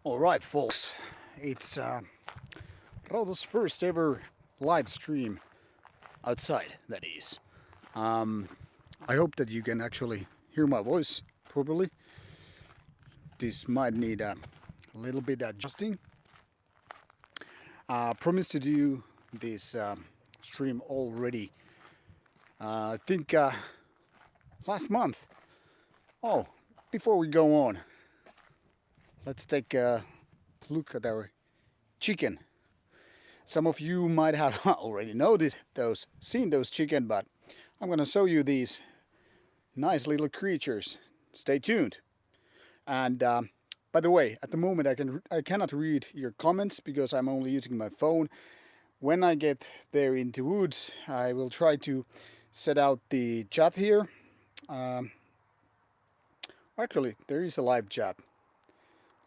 Alright folks, it's Rauta's first ever live stream outside, that is. I hope that you can actually hear my voice properly. This might need a little bit adjusting. Promised to do this stream already, I think last month. Oh, before we go on, let's take a look at our chicken. Some of you might have already noticed seen those chicken, but I'm gonna show you these nice little creatures. Stay tuned. And by the way, at the moment I cannot read your comments because I'm only using my phone. When I get there into woods, I will try to set out the chat here. Actually, there is a live chat.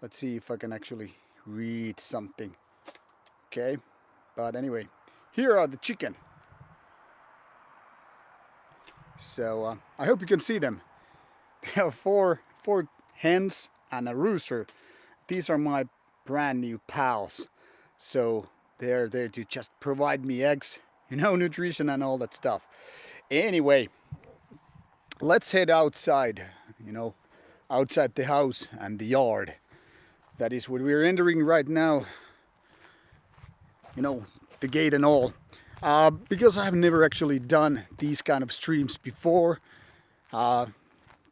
Let's see if I can actually read something. Okay, but anyway, here are the chicken. So I hope you can see them. There are four hens and a rooster. These are my brand new pals. So they're there to just provide me eggs, nutrition and all that stuff. Anyway, let's head outside, outside the house and the yard. That is what we're entering right now. The gate and all. Because I have never actually done these kind of streams before.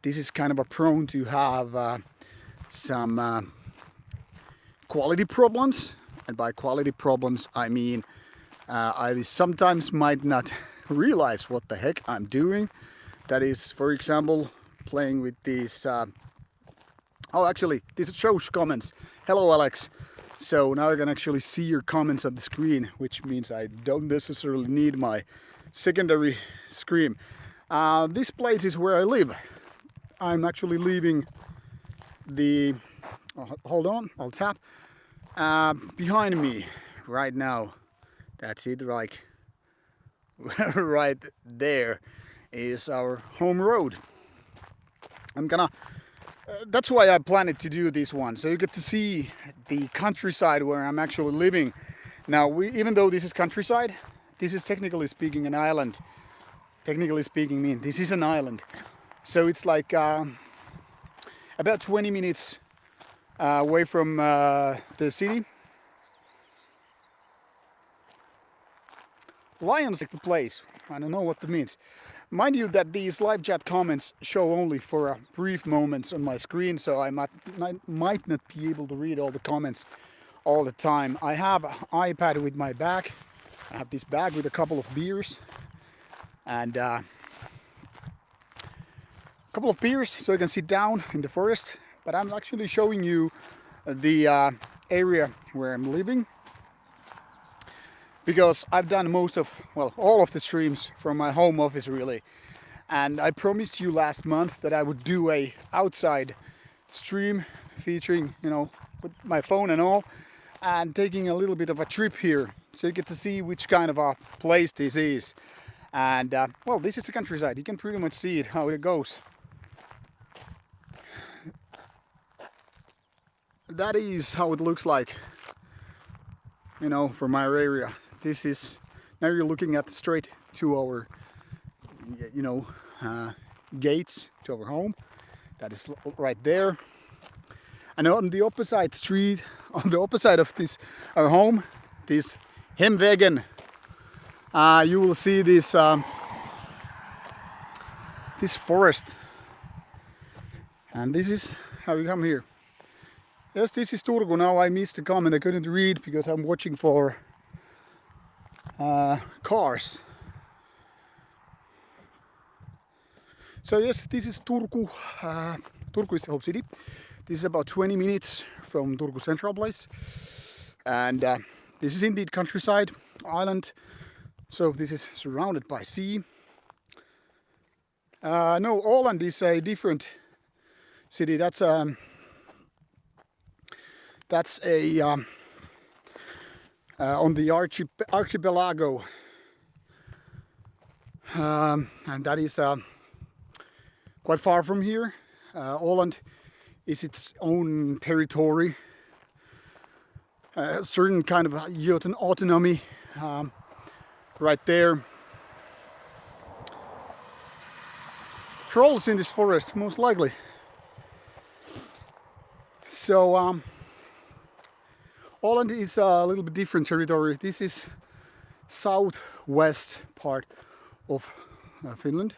This is kind of prone to have some quality problems. And by quality problems, I mean I sometimes might not realize what the heck I'm doing. That is, for example, playing with these... Oh, actually, this shows comments. Hello, Alex. So now I can actually see your comments on the screen, which means I don't necessarily need my secondary screen. This place is where I live. I'm actually leaving the... hold on, I'll tap. Behind me right now. That's it, like right there is our home road. That's why I planned to do this one, so you get to see the countryside where I'm actually living. Now, even though this is countryside, this is technically speaking an island. Technically speaking, this is an island. So it's like about 20 minutes away from the city. Lions like the place. I don't know what that means. Mind you that these live chat comments show only for brief moments on my screen, so I might not be able to read all the comments all the time. I have an iPad with my bag. I have this bag with a couple of beers and a couple of beers so I can sit down in the forest. But I'm actually showing you the area where I'm living, because I've done all of the streams from my home office really. And I promised you last month that I would do a outside stream featuring, with my phone and all, and taking a little bit of a trip here. So you get to see which kind of a place this is. And this is the countryside. You can pretty much see it, how it goes. That is how it looks like, from our area. This is, now you're looking at straight to our, gates to our home. That is right there. And on the opposite street, on the opposite of our home, this Hemvägen, you will see this this forest. And this is how we come here. Yes, this is Turku. Now I missed the comment. I couldn't read because I'm watching for cars. So yes, this is Turku. Turku is the whole city. This is about 20 minutes from Turku Central Place. And this is indeed countryside, island. So this is surrounded by sea. No, Åland is a different city. That's a on the archipelago, and that is quite far from here. Åland is its own territory. a certain kind of autonomy right there. Trolls in this forest, most likely. So Åland is a little bit different territory. This is southwest part of Finland.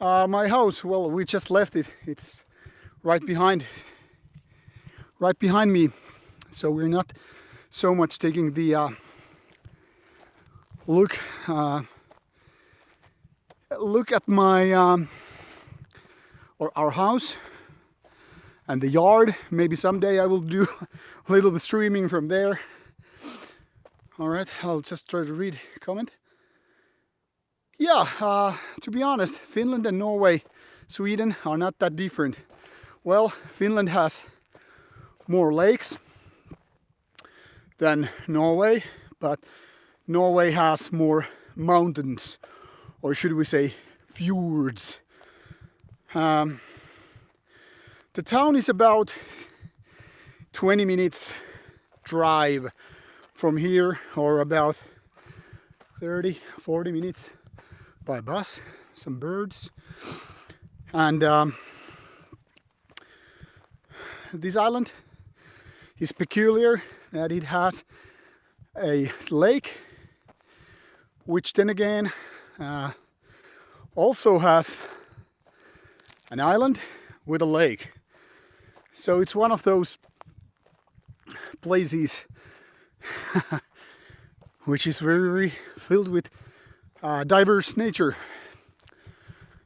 My house, well, we just left it. It's right behind me. So we're not so much taking the look at my or our house and the yard. Maybe someday I will do a little bit streaming from there. All right, I'll just try to read a comment. Yeah, to be honest, Finland and Norway, Sweden are not that different. Well, Finland has more lakes than Norway, but Norway has more mountains, or should we say fjords. The town is about 20 minutes drive from here, or about 30-40 minutes by bus. Some birds. And this island is peculiar that it has a lake, which then again also has an island with a lake. So it's one of those places which is very filled with diverse nature.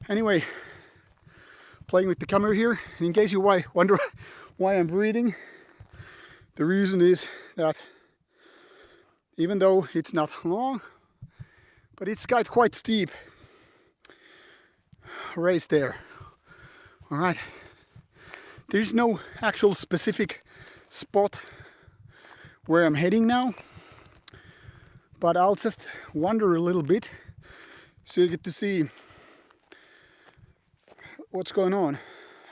Anyway, playing with the camera here, and in case you wonder why I'm breathing, the reason is that even though it's not long, but it's got quite steep raise there. All right, there's no actual specific spot where I'm heading now, but I'll just wander a little bit so you get to see what's going on.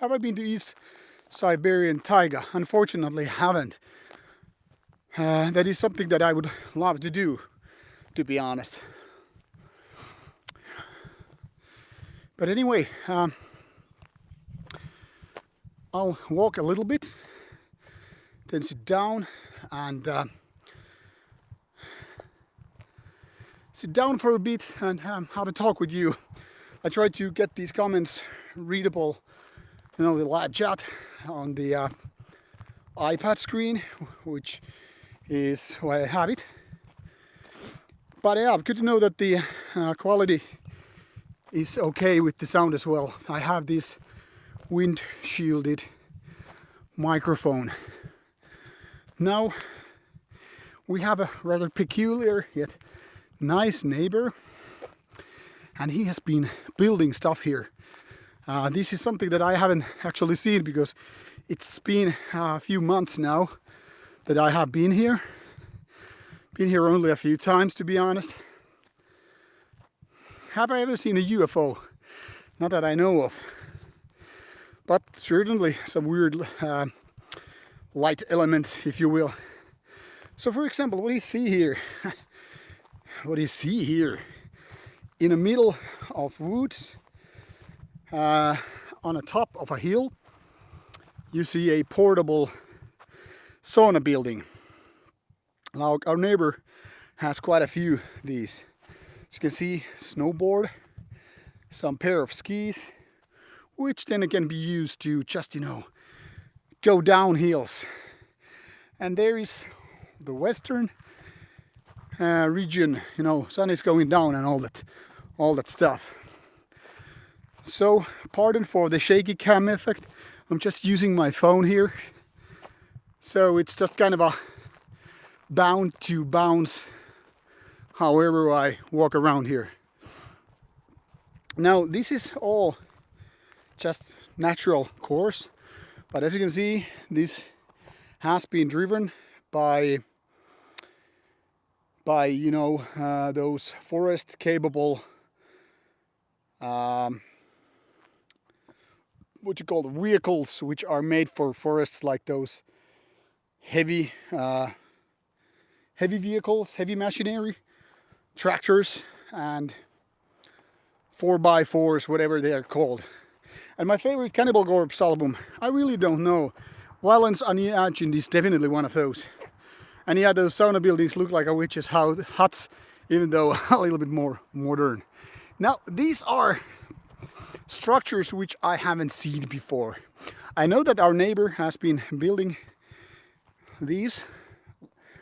Have I been to East Siberian taiga? Unfortunately, haven't. That is something that I would love to do, to be honest. But anyway, I'll walk a little bit, then sit down and sit down for a bit and have a talk with you. I try to get these comments readable, the live chat on the iPad screen, which is why I have it. But yeah, good to know that the quality is okay with the sound as well. I have this wind shielded microphone. Now we have a rather peculiar yet nice neighbor, and he has been building stuff here. This is something that I haven't actually seen because it's been a few months now that I have been here. Been here only a few times, to be honest. Have I ever seen a UFO? Not that I know of. But certainly some weird light elements, if you will. So for example, what do you see here? What do you see here? In the middle of woods, on the top of a hill, you see a portable sauna building. Now our neighbor has quite a few of these. As you can see, snowboard, some pair of skis, which then can be used to just, go down hills. And there is the western region, sun is going down and all that stuff. So, pardon for the shaky cam effect. I'm just using my phone here. So it's just kind of a bound to bounce however I walk around here. Now this is all just natural course, but as you can see, this has been driven by those forest capable vehicles which are made for forests, like those heavy heavy vehicles, heavy machinery, tractors, and 4x4s, whatever they are called. And my favorite Cannibal Corpse album, I really don't know. Violence on the Edge is definitely one of those. And yeah, those sauna buildings look like a witch's huts, even though a little bit more modern. Now, these are structures which I haven't seen before. I know that our neighbor has been building these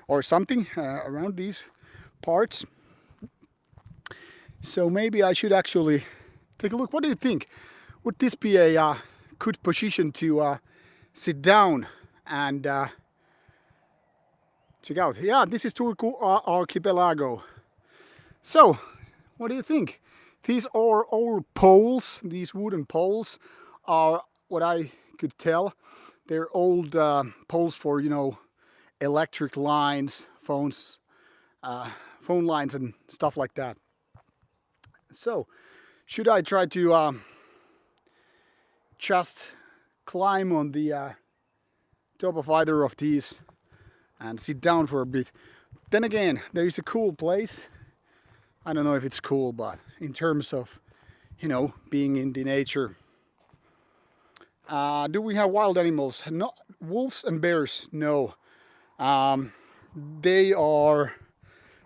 or something around these parts. So maybe I should actually take a look. What do you think? Would this be a good position to sit down and check out? Yeah, this is Turku Archipelago. So, what do you think? These are our poles. These wooden poles are, what I could tell, they're old poles for, you know, electric lines, phones, phone lines and stuff like that. So, should I try to just climb on the top of either of these and sit down for a bit? Then again, there is a cool place. I don't know if it's cool, but in terms of, you know, being in the nature. Do we have wild animals? No, wolves and bears, no.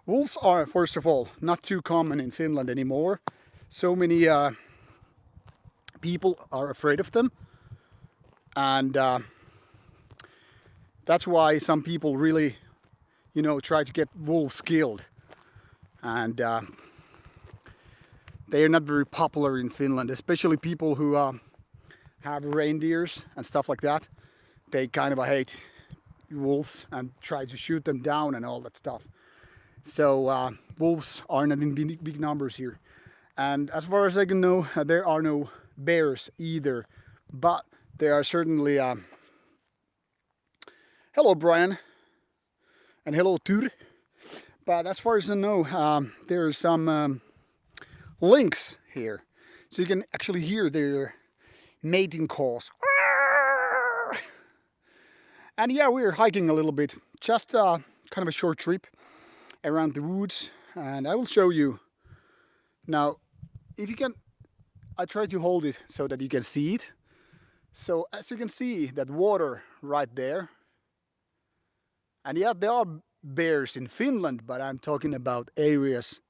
Wolves are, first of all, not too common in Finland anymore. So many people are afraid of them. And that's why some people really, you know, try to get wolves killed. And they are not very popular in Finland, especially people who have reindeers and stuff like that. They kind of hate wolves and try to shoot them down and all that stuff. So wolves are not in big numbers here. And as far as I can know, there are no bears either. But there are certainly... hello, Brian. And hello, Tur. But as far as I know, there are some lynx here. So you can actually hear their mating calls. And yeah, we're hiking a little bit. Just kind of a short trip around the woods. And I will show you. Now, if you can, I try to hold it so that you can see it. So as you can see, that water right there. And yeah, there are bears in Finland, but I'm talking about areas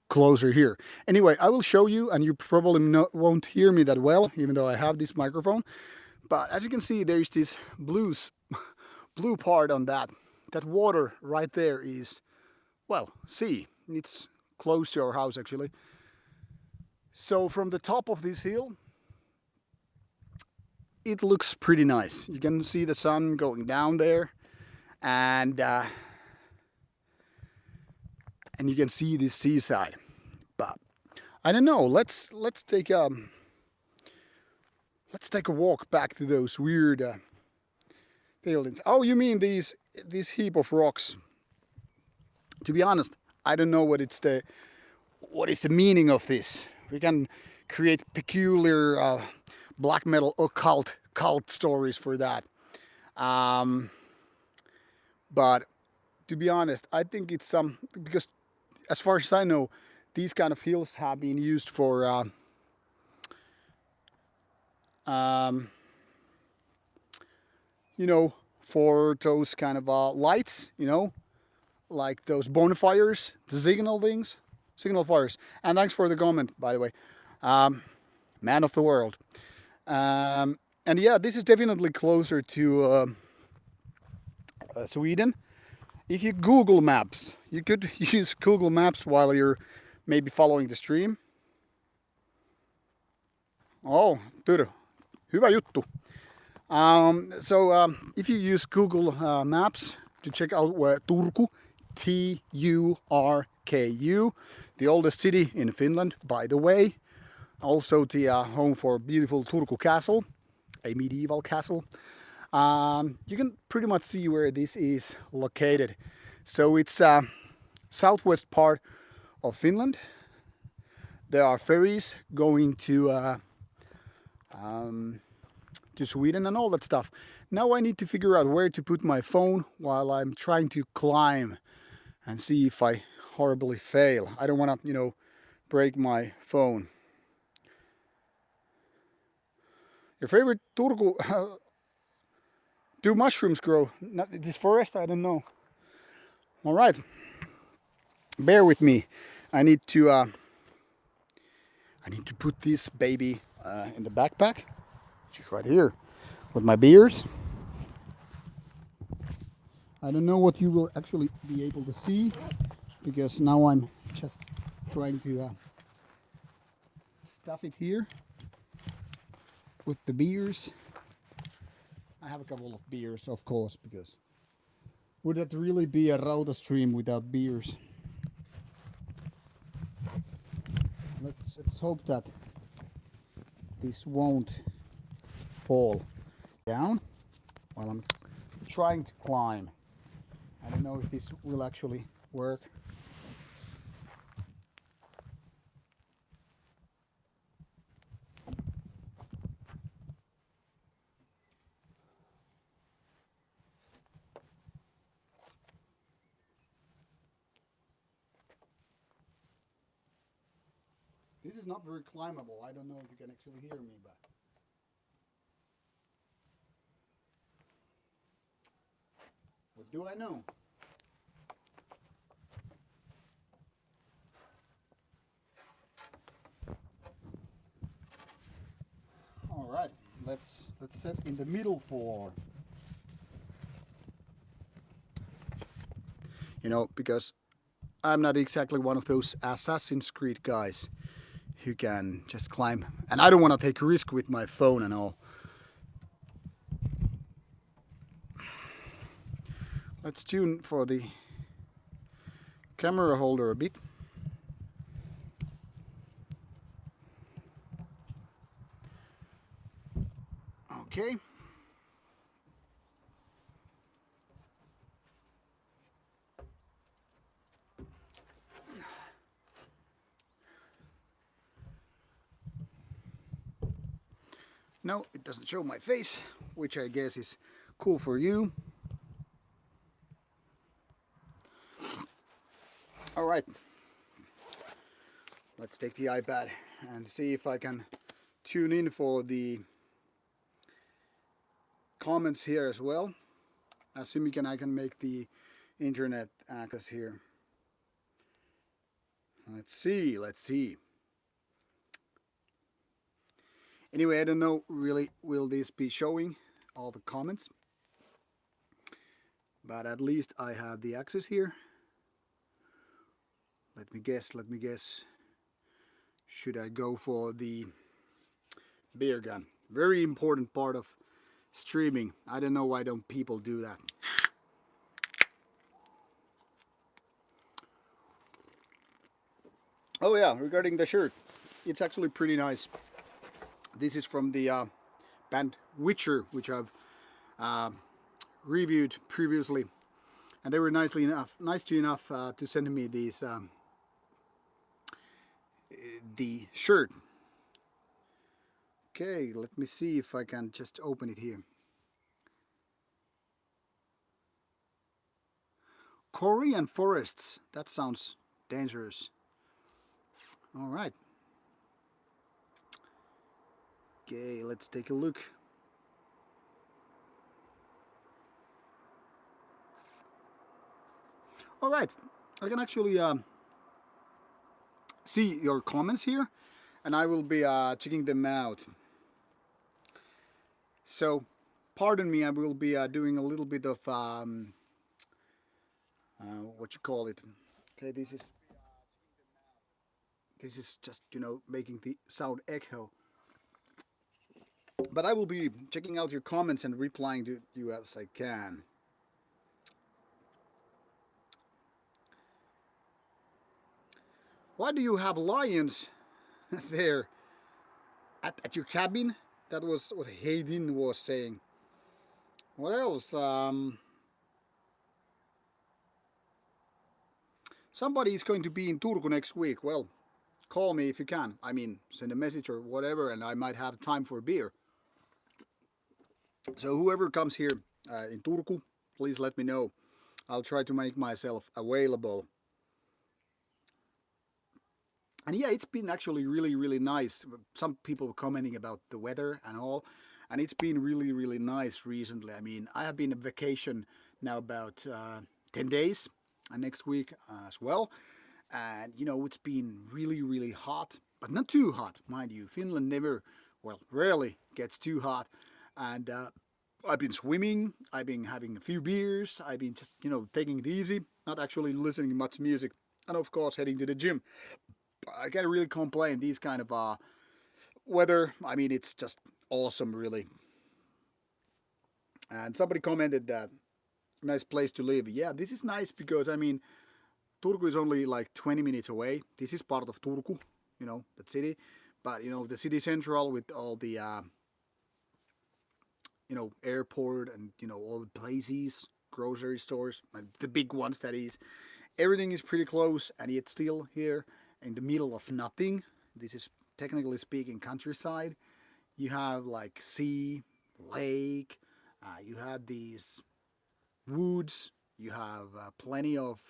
closer here. Anyway, I will show you, and you probably won't hear me that well, even though I have this microphone. But as you can see, there is this blue part on that. That water right there is, well, sea. It's close to our house, actually. So from the top of this hill, it looks pretty nice. You can see the sun going down there, and you can see this seaside. But I don't know. Let's take a walk back to those weird buildings. Oh, you mean this heap of rocks? To be honest, I don't know what is the meaning of this. We can create peculiar black metal occult cult stories for that. But to be honest, I think it's because as far as I know, these kind of hills have been used for you know, for those kind of lights, you know, like those bonfires, the signal fires. And thanks for the comment, by the way. Man of the world. And yeah, this is definitely closer to Sweden. If you Google Maps, you could use Google Maps while you're maybe following the stream. Oh, Tur, hyvä juttu. So if you use Google Maps to check out where Turku, Turku, the oldest city in Finland, by the way, also the home for beautiful Turku Castle, a medieval castle. You can pretty much see where this is located. So it's southwest part of Finland. There are ferries going to Sweden and all that stuff. Now I need to figure out where to put my phone while I'm trying to climb and see if I horribly fail. I don't want to, break my phone. Your favorite Turku? Do mushrooms grow? Not this forest? I don't know. All right, bear with me. I need to put this baby in the backpack, which is right here, with my beers. I don't know what you will actually be able to see because now I'm just trying to stuff it here with the beers. I have a couple of beers, of course, because would that really be a Rauta stream without beers? Let's hope that this won't fall down while I'm trying to climb. I don't know if this will actually work. This is not very climbable. I don't know if you can actually hear me, but what do I know? All right, let's set in the middle floor. Because I'm not exactly one of those Assassin's Creed guys who can just climb, and I don't want to take a risk with my phone and all. Let's tune for the camera holder a bit. Okay. No, it doesn't show my face, which I guess is cool for you. All right, let's take the iPad and see if I can tune in for the comments here as well. Assuming I can make the internet access here. Let's see. Anyway, I don't know really will this be showing all the comments, but at least I have the access here. Let me guess. Should I go for the beer gun? Very important part of streaming. I don't know why don't people do that. Oh yeah, regarding the shirt, it's actually pretty nice. This is from the band Witcher, which I've reviewed previously, and they were nice enough to send me these the shirt. Okay, let me see if I can just open it here. Korean forests. That sounds dangerous. All right. Okay, let's take a look. All right, I can actually see your comments here, and I will be checking them out. So, pardon me, I will be doing a little bit of what you call it. Okay, this is just making the sound echo. But I will be checking out your comments and replying to you as I can. Why do you have lions there at your cabin? That was what Hayden was saying. What else? Somebody is going to be in Turku next week. Well, call me if you can. I mean, send a message or whatever, and I might have time for a beer. So whoever comes here in Turku, please let me know. I'll try to make myself available. And yeah, it's been actually really nice. Some people commenting about the weather and all, and it's been really nice recently. I mean, I have been on vacation now about 10 days, and next week as well. And you know, it's been really hot, but not too hot, mind you. Finland never, well, rarely gets too hot. And I've been swimming, I've been having a few beers, I've been just, you know, taking it easy, not actually listening to much music, and of course heading to the gym. I can't really complain. These kind of weather, I mean, it's just awesome, really. And somebody commented that nice place to live. Yeah, this is nice because I mean, Turku is only like 20 minutes away. This is part of Turku, you know, the city. But you know, the city central with all the you know, airport and you know all the places, grocery stores, like the big ones that is. Everything is pretty close, and yet still here in the middle of nothing. This is technically speaking countryside. You have like sea, lake. You have these woods. You have plenty of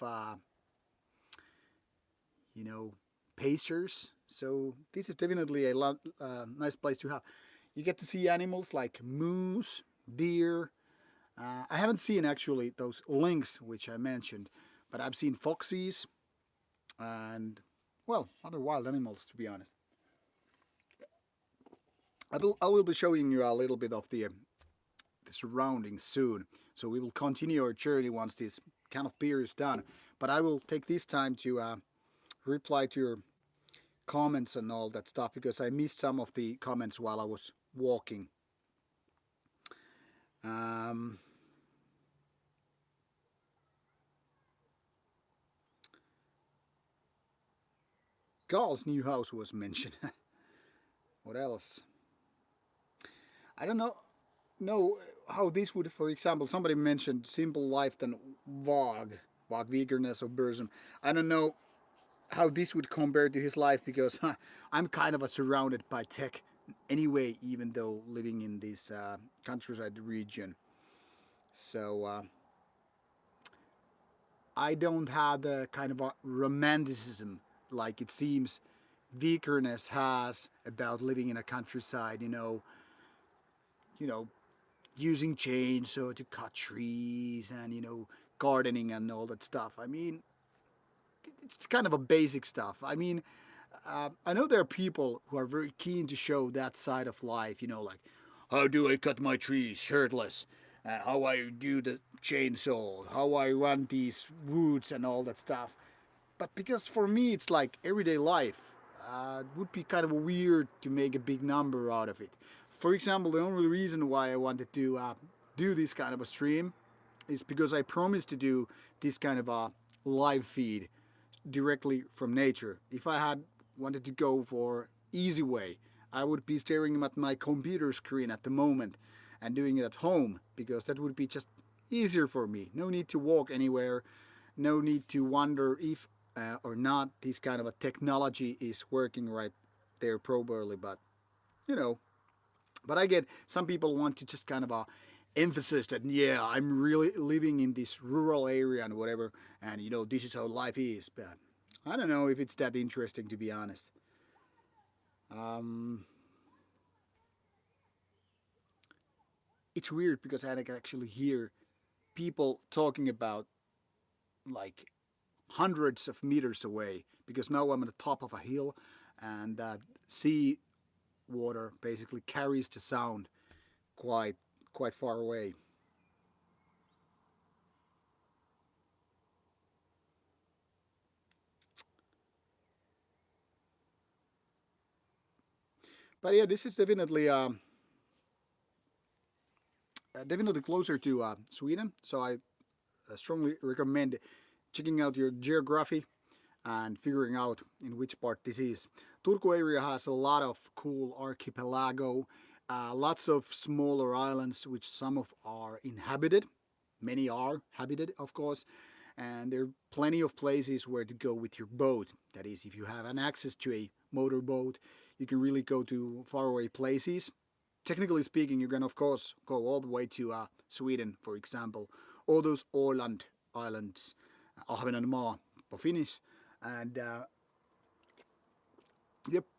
you know, pastures. So this is definitely a nice place to have. You get to see animals like moose, deer. I haven't seen actually those lynx which I mentioned, but I've seen foxes and well other wild animals to be honest. I will be showing you a little bit of the surroundings soon. So we will continue our journey once this kind of beer is done. But I will take this time to reply to your comments and all that stuff because I missed some of the comments while I was walking. Um, Gall's new house was mentioned. What else? I don't know how this would, for example, somebody mentioned simple life than vag eagerness of Burzum. I don't know how this would compare to his life because I'm kind of a surrounded by tech anyway, even though living in this countryside region. So I don't have the kind of a romanticism like it seems Vikernes has about living in a countryside. You know, using chainsaw to cut trees and you know gardening and all that stuff. I mean, it's kind of a basic stuff. I mean, I know there are people who are very keen to show that side of life. You know, like how do I cut my trees shirtless, how I do the chainsaw, how I run these woods and all that stuff. But because for me it's like everyday life, it would be kind of weird to make a big number out of it. For example, the only reason why I wanted to do this kind of a stream is because I promised to do this kind of a live feed directly from nature. If I had wanted to go for easy way, I would be staring at my computer screen at the moment and doing it at home because that would be just easier for me. No need to walk anywhere, no need to wonder if or not this kind of a technology is working right there properly. But you know, but I get some people want to just kind of emphasis that yeah I'm really living in this rural area and whatever, and you know this is how life is. But I don't know if it's that interesting to be honest. Um, it's weird because I can actually hear people talking about like hundreds of meters away because now I'm at the top of a hill and that sea water basically carries the sound quite quite far away. But yeah, this is definitely closer to Sweden, so I strongly recommend checking out your geography and figuring out in which part this is. Turku area has a lot of cool archipelago, lots of smaller islands, which some of are inhabited. Many are habited, of course, and there are plenty of places where to go with your boat. That is, if you have an access to a motorboat, you can really go to faraway places. technically speaking, you can of course go all the way to Sweden, for example, all those Åland islands, Ahvenanmaa for Finnish, and there are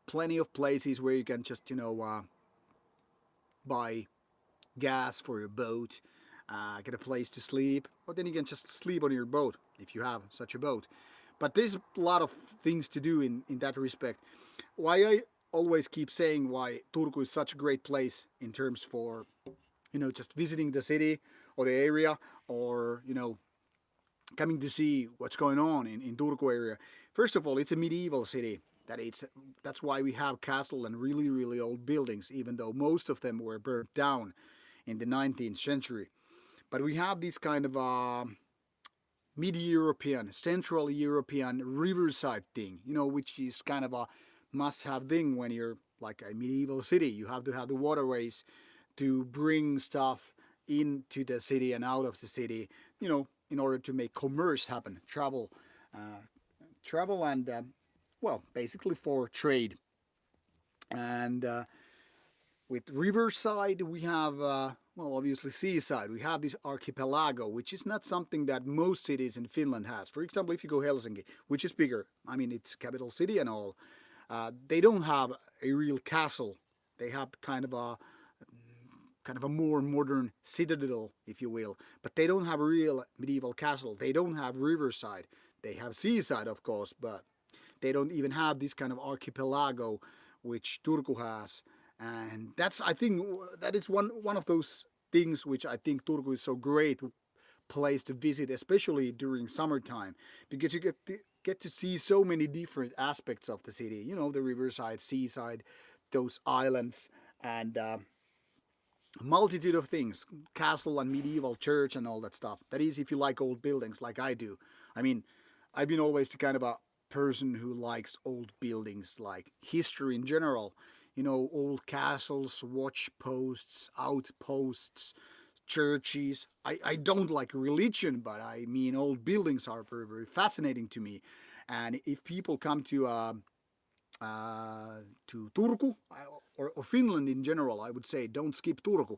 plenty of places where you can just buy gas for your boat, get a place to sleep, or then you can just sleep on your boat if you have such a boat. But there's a lot of things to do in that respect. Why I always keep saying why Turku is such a great place in terms for just visiting the city or the area, or coming to see what's going on in Turku area. First of all, it's a medieval city. That's why we have castle and really really old buildings, even though most of them were burnt down in the 19th century. But we have this kind of mid-European, Central European riverside thing, which is kind of a must-have thing when you're like a medieval city. You have to have the waterways to bring stuff into the city and out of the city, in order to make commerce happen, travel and well, basically for trade. And with riverside, we have well, obviously seaside. We have this archipelago, which is not something that most cities in Finland has. For example, if you go Helsinki, which is bigger, I mean it's capital city and all, they don't have a real castle. They have kind of a more modern citadel, if you will. But they don't have a real medieval castle. They don't have riverside. They have seaside, of course, but they don't even have this kind of archipelago, which Turku has. And I think, that is one of those things which I think Turku is so great place to visit, especially during summertime, because you get to see so many different aspects of the city. The riverside, seaside, those islands, and multitude of things, castle and medieval church and all that stuff. That is, if you like old buildings like I do. I mean, I've been always the kind of a person who likes old buildings, like history in general. Old castles, watch posts, outposts, churches. I don't like religion, but I mean old buildings are very, very fascinating to me. And if people come to Turku or Finland in general, I would say don't skip Turku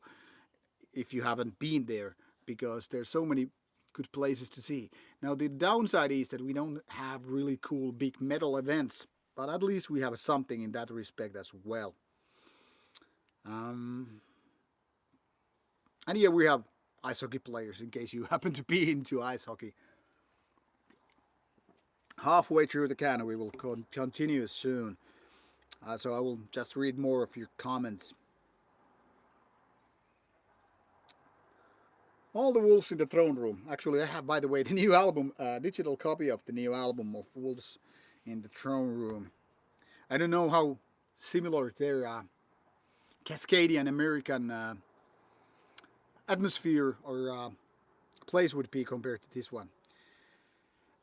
if you haven't been there, because there's so many good places to see. Now the downside is that we don't have really cool big metal events, but at least we have something in that respect as well. And here we have ice hockey players, in case you happen to be into ice hockey. Halfway through the can, we will continue soon. So I will just read more of your comments. All the Wolves in the Throne Room. Actually, I have, by the way, the new album, digital copy of the new album of Wolves in the Throne Room. I don't know how similar their Cascadian American atmosphere or place would be compared to this one.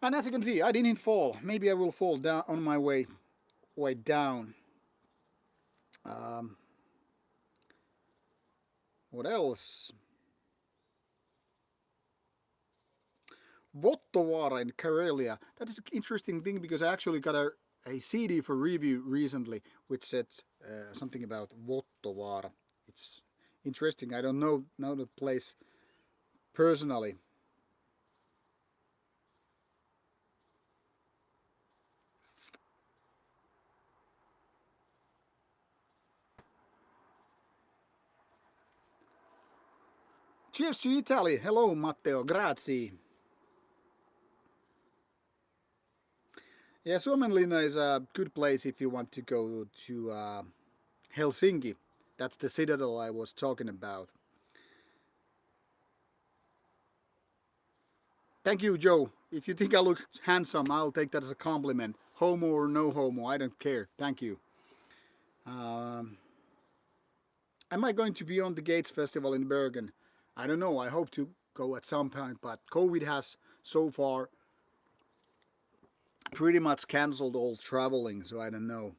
And as you can see, I didn't fall. Maybe I will fall down on my way down. What else? Vottovaara in Karelia. That is an interesting thing, because I actually got a CD for review recently which said something about Vottovaara. It's interesting. I don't know the place personally. Cheers to Italy. Hello, Matteo. Grazie. Yeah, Suomenlinna is a good place if you want to go to Helsinki. That's the citadel I was talking about. Thank you, Joe. If you think I look handsome, I'll take that as a compliment. Homo or no homo, I don't care. Thank you. Am I going to be on the Gates Festival in Bergen? I don't know. I hope to go at some point, but COVID has so far pretty much cancelled all traveling, so I don't know.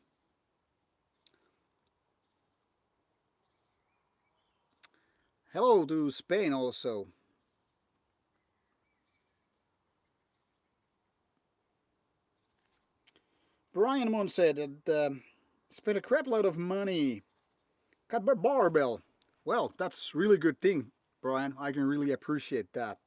Hello to Spain also. Brian Mon said that spent a crap load of money Cat barbell. Well, that's really good thing, Brian. I can really appreciate that.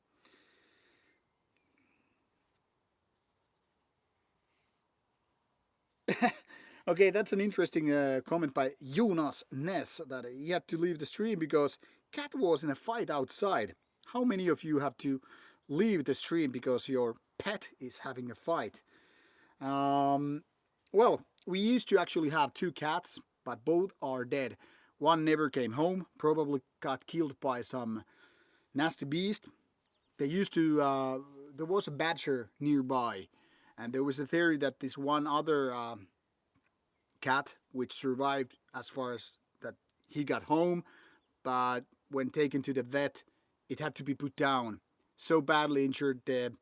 Okay, that's an interesting comment by Jonas Ness that he had to leave the stream because cat was in a fight outside. How many of you have to leave the stream because your pet is having a fight? Um, well, we used to actually have two cats, but both are dead. One never came home, probably got killed by some nasty beast. They used to, there was a badger nearby, and there was a theory that this one other cat, which survived as far as that he got home, but when taken to the vet, it had to be put down. So badly injured, the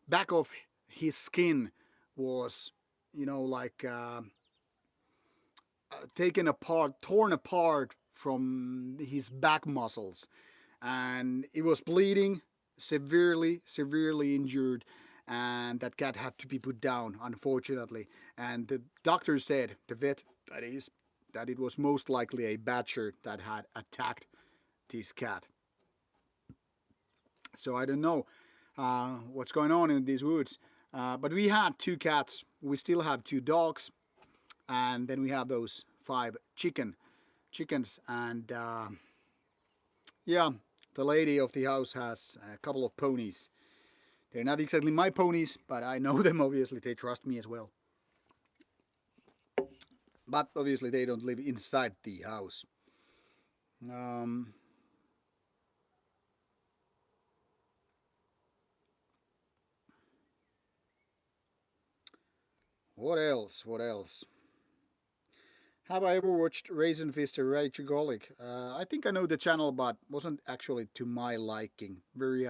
back of his skin was, like taken apart, torn apart from his back muscles, and it was bleeding, severely injured, and that cat had to be put down, unfortunately. And the doctor said, the vet that is, that it was most likely a badger that had attacked this cat. So I don't know what's going on in these woods. But we had two cats. We still have two dogs, and then we have those five chickens, and yeah, the lady of the house has a couple of ponies. They're not exactly my ponies, but I know them. Obviously, they trust me as well. But obviously, they don't live inside the house. Um, what else? What else? Have I ever watched Raisin Fist or Rageholic? I think I know the channel, but wasn't actually to my liking. Very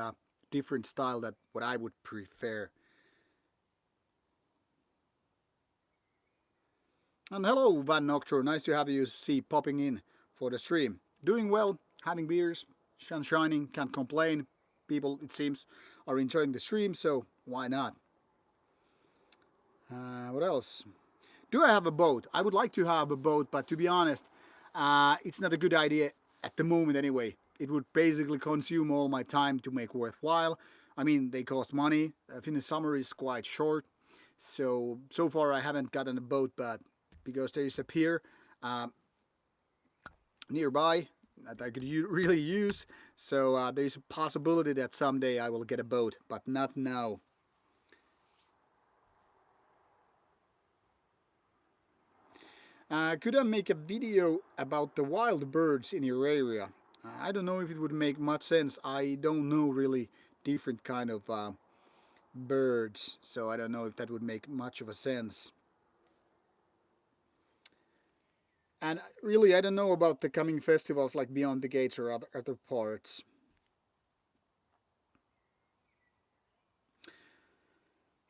different style that what I would prefer. And hello, Van Nocturne. Nice to have you see popping in for the stream. Doing well, having beers, sun shining, can't complain. People, it seems, are enjoying the stream, so why not? What else? Do I have a boat? I would like to have a boat, but to be honest, it's not a good idea at the moment anyway. It would basically consume all my time to make worthwhile. I mean, they cost money. Finnish summer is quite short, so far I haven't gotten a boat, but because there is a pier nearby that I could really use, so there's a possibility that someday I will get a boat, but not now. Could I make a video about the wild birds in your area? I don't know if it would make much sense. I don't know really different kind of birds, so I don't know if that would make much of a sense. And really, I don't know about the coming festivals like Beyond the Gates or other parts.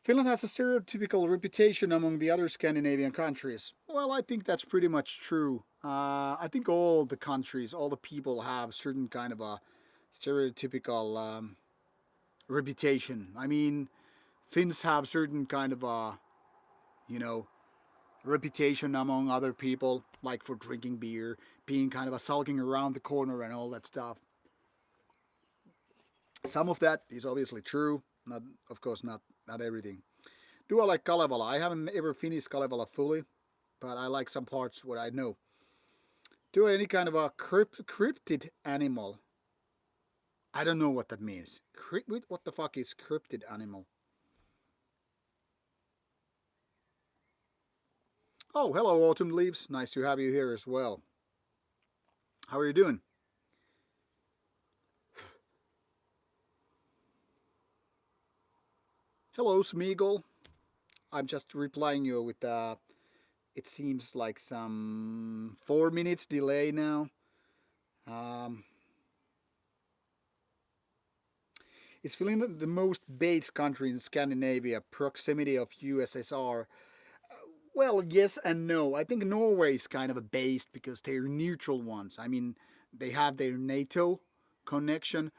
Finland has a stereotypical reputation among the other Scandinavian countries. Well, I think that's pretty much true. I think all the countries, all the people have certain kind of a stereotypical reputation. I mean, Finns have certain kind of a, you know, reputation among other people, like for drinking beer, being kind of a sulking around the corner and all that stuff. Some of that is obviously true, not, of course, not everything. Do I like Kalevala? I haven't ever finished Kalevala fully, but I like some parts what I know. Do any kind of a cryptid animal? I don't know what that means. What the fuck is cryptid animal? Oh, hello, Autumn Leaves. Nice to have you here as well. How are you doing? Hello, Smeagol. I'm just replying you with it seems like some 4 minutes delay now. Um, is Finland the most based country in Scandinavia? Proximity of USSR? Well, yes and no. I think Norway is kind of a based because they're neutral ones. I mean, they have their NATO connection,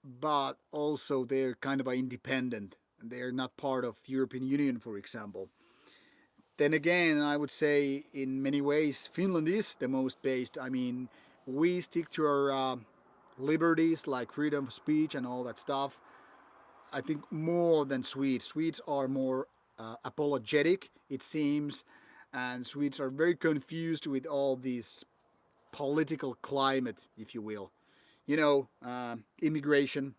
but also they're kind of independent. They're not part of European Union, for example. Then again, I would say in many ways Finland is the most based. I mean, we stick to our liberties like freedom of speech and all that stuff. I think more than Swedes. Swedes are more apologetic, it seems, and Swedes are very confused with all this political climate, if you will. Immigration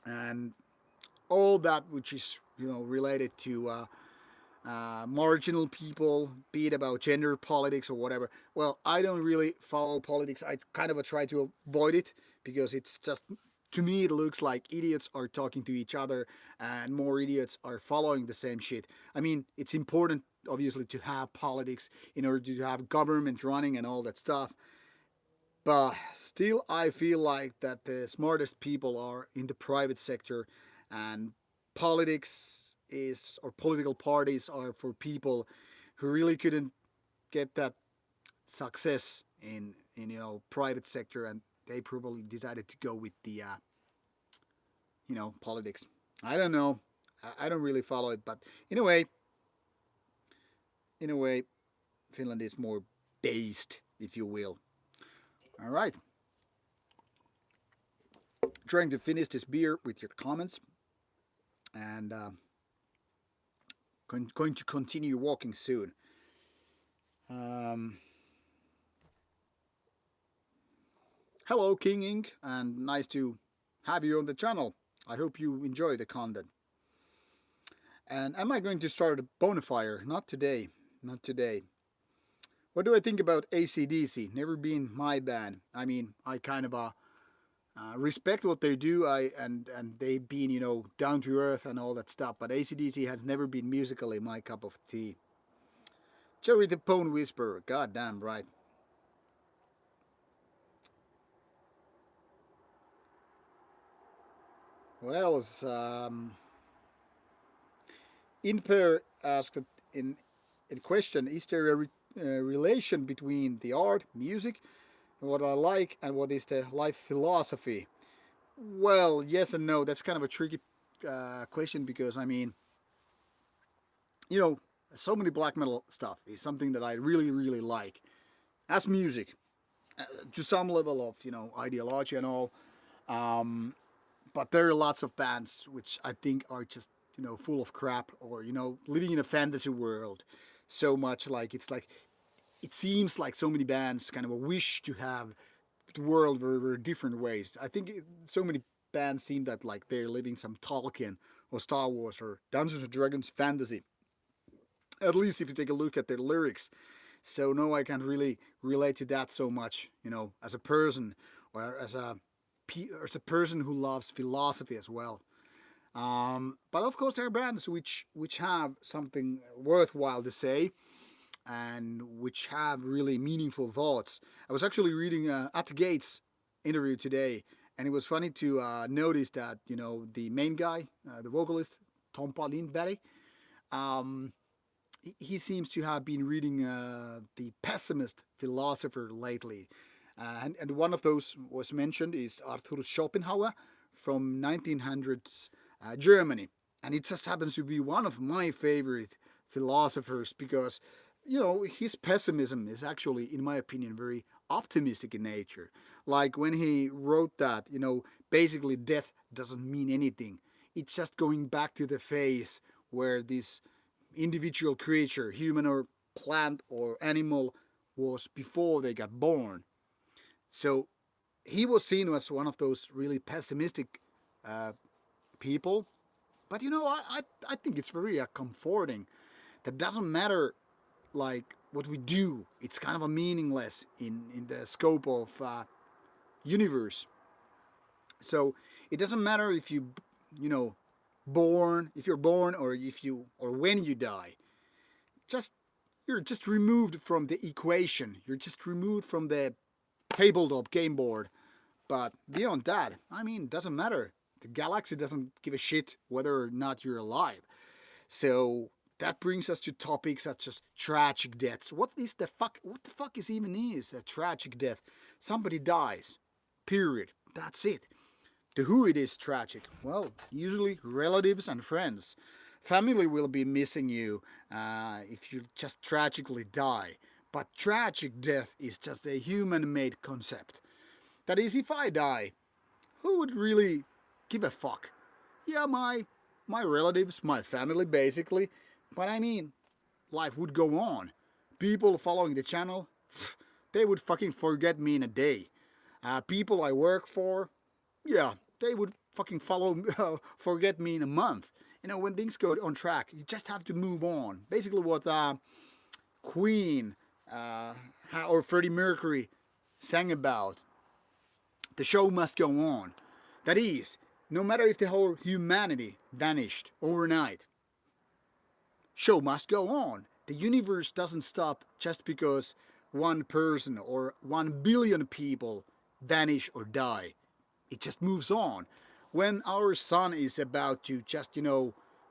and all that which is related to marginal people, be it about gender politics or whatever. Well, I don't really follow politics. I kind of try to avoid it because it's just, to me, it looks like idiots are talking to each other and more idiots are following the same shit. I mean, it's important, obviously, to have politics in order to have government running and all that stuff. But still, I feel like that the smartest people are in the private sector, and politics is, or political parties are for people who really couldn't get that success in private sector, and they probably decided to go with the politics. I don't know. I don't really follow it, but in a way, in a way, Finland is more based, if you will. All right. Trying to finish this beer with your comments, and going to continue walking soon. Hello, King Ink, and nice to have you on the channel. I hope you enjoy the content. And am I going to start a bonfire? Not today. Not today. What do I think about AC/DC? Never been my band. I mean, I kind of respect what they do. And they being down to earth and all that stuff. But AC/DC has never been musically my cup of tea. Joey the Pone Whisperer. Goddamn right. What else? Inper asked in question: is there a relation between the art, music, what I like, and what is the life philosophy? Well, yes and no. That's kind of a tricky question because I mean, so many black metal stuff is something that I really, really like as music, to some level of ideology and all. But there are lots of bands which I think are just full of crap, or living in a fantasy world so much. Like it seems like so many bands kind of a wish to have the world very, very different ways. I think so many bands seem that like they're living some Tolkien or Star Wars or Dungeons and Dragons fantasy, at least if you take a look at their lyrics. So no, I can't really relate to that so much, as a person, or as a person who loves philosophy as well. But of course, there are bands which have something worthwhile to say, and which have really meaningful thoughts. I was actually reading At the Gates interview today, and it was funny to notice that the main guy, the vocalist Tompa Lindberg, um, he seems to have been reading the pessimist philosopher lately. And one of those was mentioned is Arthur Schopenhauer from 1900s Germany. And it just happens to be one of my favorite philosophers because, his pessimism is actually, in my opinion, very optimistic in nature. Like when he wrote that, basically death doesn't mean anything. It's just going back to the phase where this individual creature, human or plant or animal, was before they got born. So he was seen as one of those really pessimistic people. But I think it's very comforting. That doesn't matter like what we do. It's kind of a meaningless in the scope of universe. So it doesn't matter if if you're born or when you die. Just you're just removed from the equation. You're just removed from the tabletop game board. But beyond that, I mean, it doesn't matter. The galaxy doesn't give a shit whether or not you're alive. So that brings us to topics such as tragic deaths. What the fuck is even a tragic death? Somebody dies. Period. That's it. To who it is tragic? Well, usually relatives and friends. Family will be missing you if you just tragically die. But tragic death is just a human made concept. That is, if I die, who would really give a fuck? Yeah, my relatives, my family basically. But I mean, life would go on. People following the channel, they would fucking forget me in a day. People I work for, yeah, they would fucking forget me in a month. You know, when things go on track, you just have to move on. Basically, what Queen or Freddie Mercury sang about. The show must go on. That is, no matter if the whole humanity vanished overnight, show must go on. The universe doesn't stop just because one person or 1 billion people vanish or die. It just moves on. When our sun is about to just,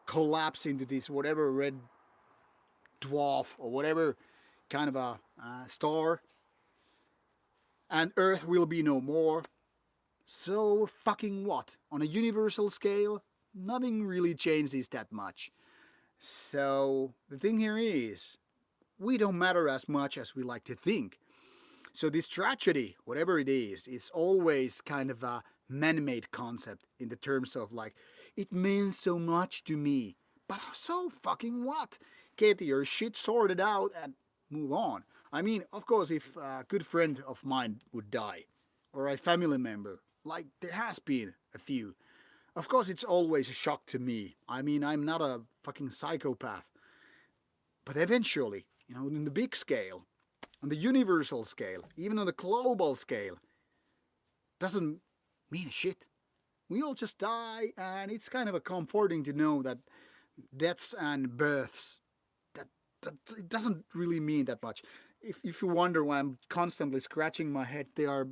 collapse into this whatever red dwarf or whatever kind of a star, and Earth will be no more, so fucking what? On a universal scale, nothing really changes that much. So the thing here is, we don't matter as much as we like to think. So this tragedy, whatever it is always kind of a man-made concept in the terms of like, it means so much to me. But so fucking what? Get your shit sorted out and move on. I mean, of course, if a good friend of mine would die, or a family member, like there has been a few, of course it's always a shock to me. I mean, I'm not a fucking psychopath. But eventually, in the big scale, on the universal scale, even on the global scale, doesn't mean a shit. We all just die, and it's kind of a comforting to know that deaths and births, that it doesn't really mean that much. If you wonder why I'm constantly scratching my head, there are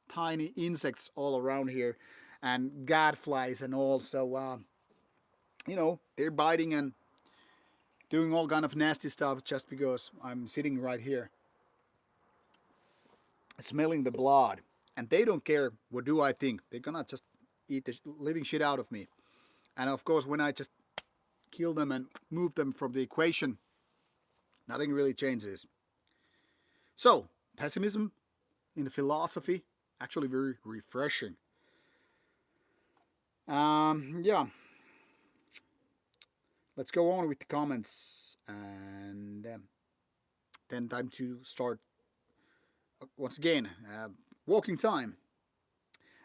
tiny insects all around here, and gadflies and all. So they're biting and doing all kind of nasty stuff just because I'm sitting right here, smelling the blood, and they don't care what do I think. They're gonna just eat the living shit out of me. And of course, when I just kill them and move them from the equation, nothing really changes. So pessimism in the philosophy, actually very refreshing. Yeah. Let's go on with the comments, and then time to start once again. Walking time.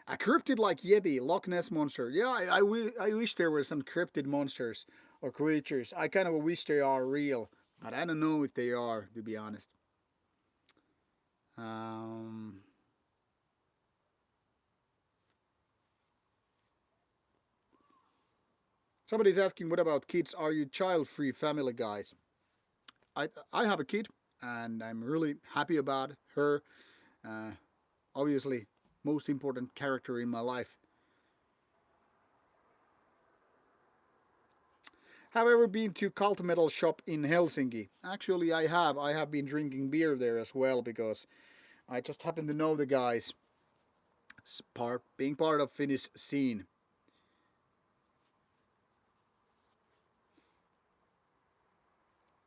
A cryptid like Yeti, Loch Ness monster. Yeah, I wish there were some cryptid monsters or creatures. I kind of wish they are real, but I don't know if they are, to be honest. Somebody's asking, what about kids? Are you child-free family guys? I have a kid, and I'm really happy about her. Uh, Obviously, most important character in my life. Have I ever been to Cult Metal shop in Helsinki? Actually, I have. I have been drinking beer there as well because I just happen to know the guys, being part of Finnish scene.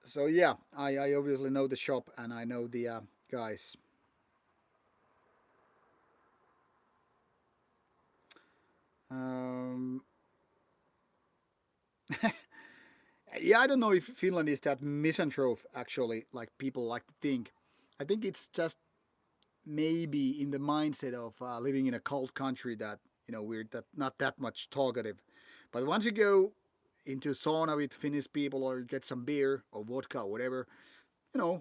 So yeah, I obviously know the shop and I know the guys. Um, yeah, I don't know if Finland is that misanthrope actually, like people like to think. I think it's just maybe in the mindset of living in a cold country that we're that not that much talkative. But once you go into sauna with Finnish people or get some beer or vodka or whatever,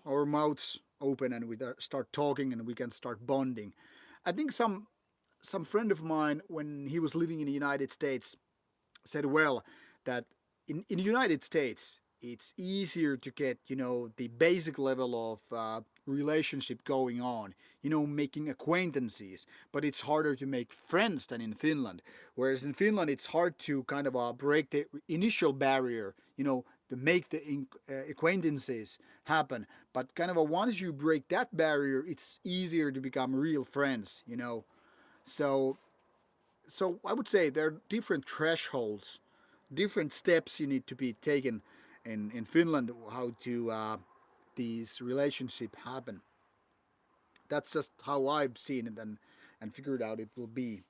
our mouths open and we start talking and we can start bonding. I think some friend of mine when he was living in the United States said well that in the United States it's easier to get the basic level of relationship going on, making acquaintances, but it's harder to make friends than in Finland. Whereas in Finland it's hard to kind of break the initial barrier, to make the acquaintances happen. But kind of once you break that barrier, it's easier to become real friends. So I would say there are different thresholds different steps you need to be taken in Finland, how to these relationship happen. That's just how I've seen it and figured out it will be.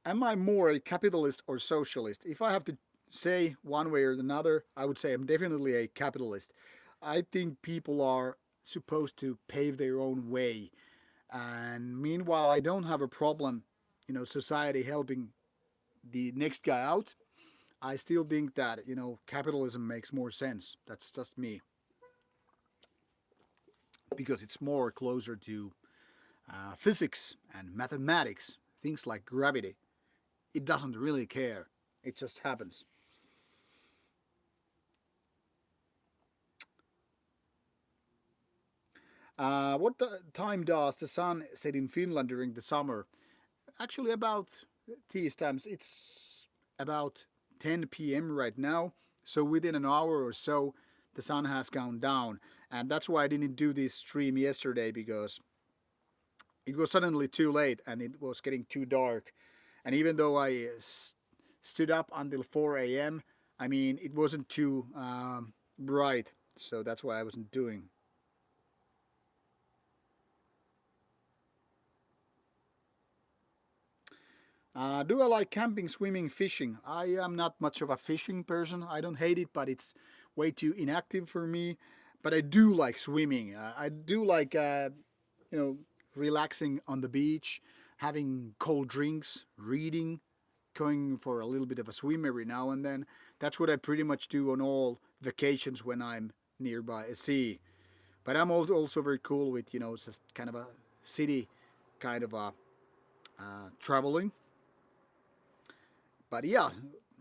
Am I more a capitalist or socialist? If I have to say one way or another, I would say I'm definitely a capitalist. I think people are supposed to pave their own way. And meanwhile, I don't have a problem, society helping the next guy out. I still think that, capitalism makes more sense. That's just me. Because it's more closer to physics and mathematics, things like gravity. It doesn't really care. It just happens. What time does the sun set in Finland during the summer? Actually, about these times, it's about 10 p.m. right now. So within an hour or so, the sun has gone down. And that's why I didn't do this stream yesterday, because it was suddenly too late and it was getting too dark. And even though I stood up until 4 a.m., I mean, it wasn't too bright. So that's why I wasn't doing. Do I like camping, swimming, fishing? I am not much of a fishing person. I don't hate it, but it's way too inactive for me. But I do like swimming. I do like, you know, relaxing on the beach, having cold drinks, reading, going for a little bit of a swim every now and then. That's what I pretty much do on all vacations when I'm nearby a sea. But I'm also very cool with, just kind of a city kind of a traveling. But yeah,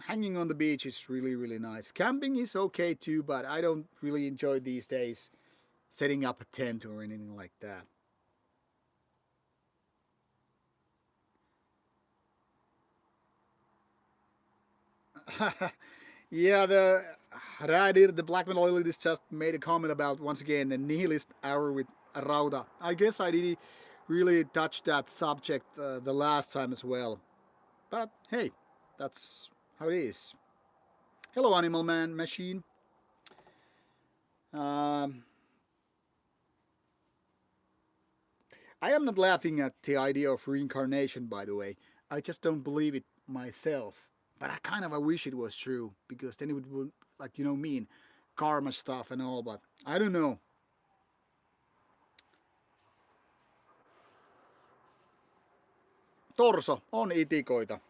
hanging on the beach is really, really nice. Camping is okay too, but I don't really enjoy these days setting up a tent or anything like that. Yeah, the Radir, the black metal elitist, just made a comment about once again the nihilist hour with Rauta. I guess I didn't really touch that subject the last time as well. But hey, that's how it is. Hello, Animal Man Machine. Um, I am not laughing at the idea of reincarnation, by the way. I just don't believe it myself. But I kind of I wish it was true, because then it would like mean karma stuff and all. But I don't know. Torso on itikoita.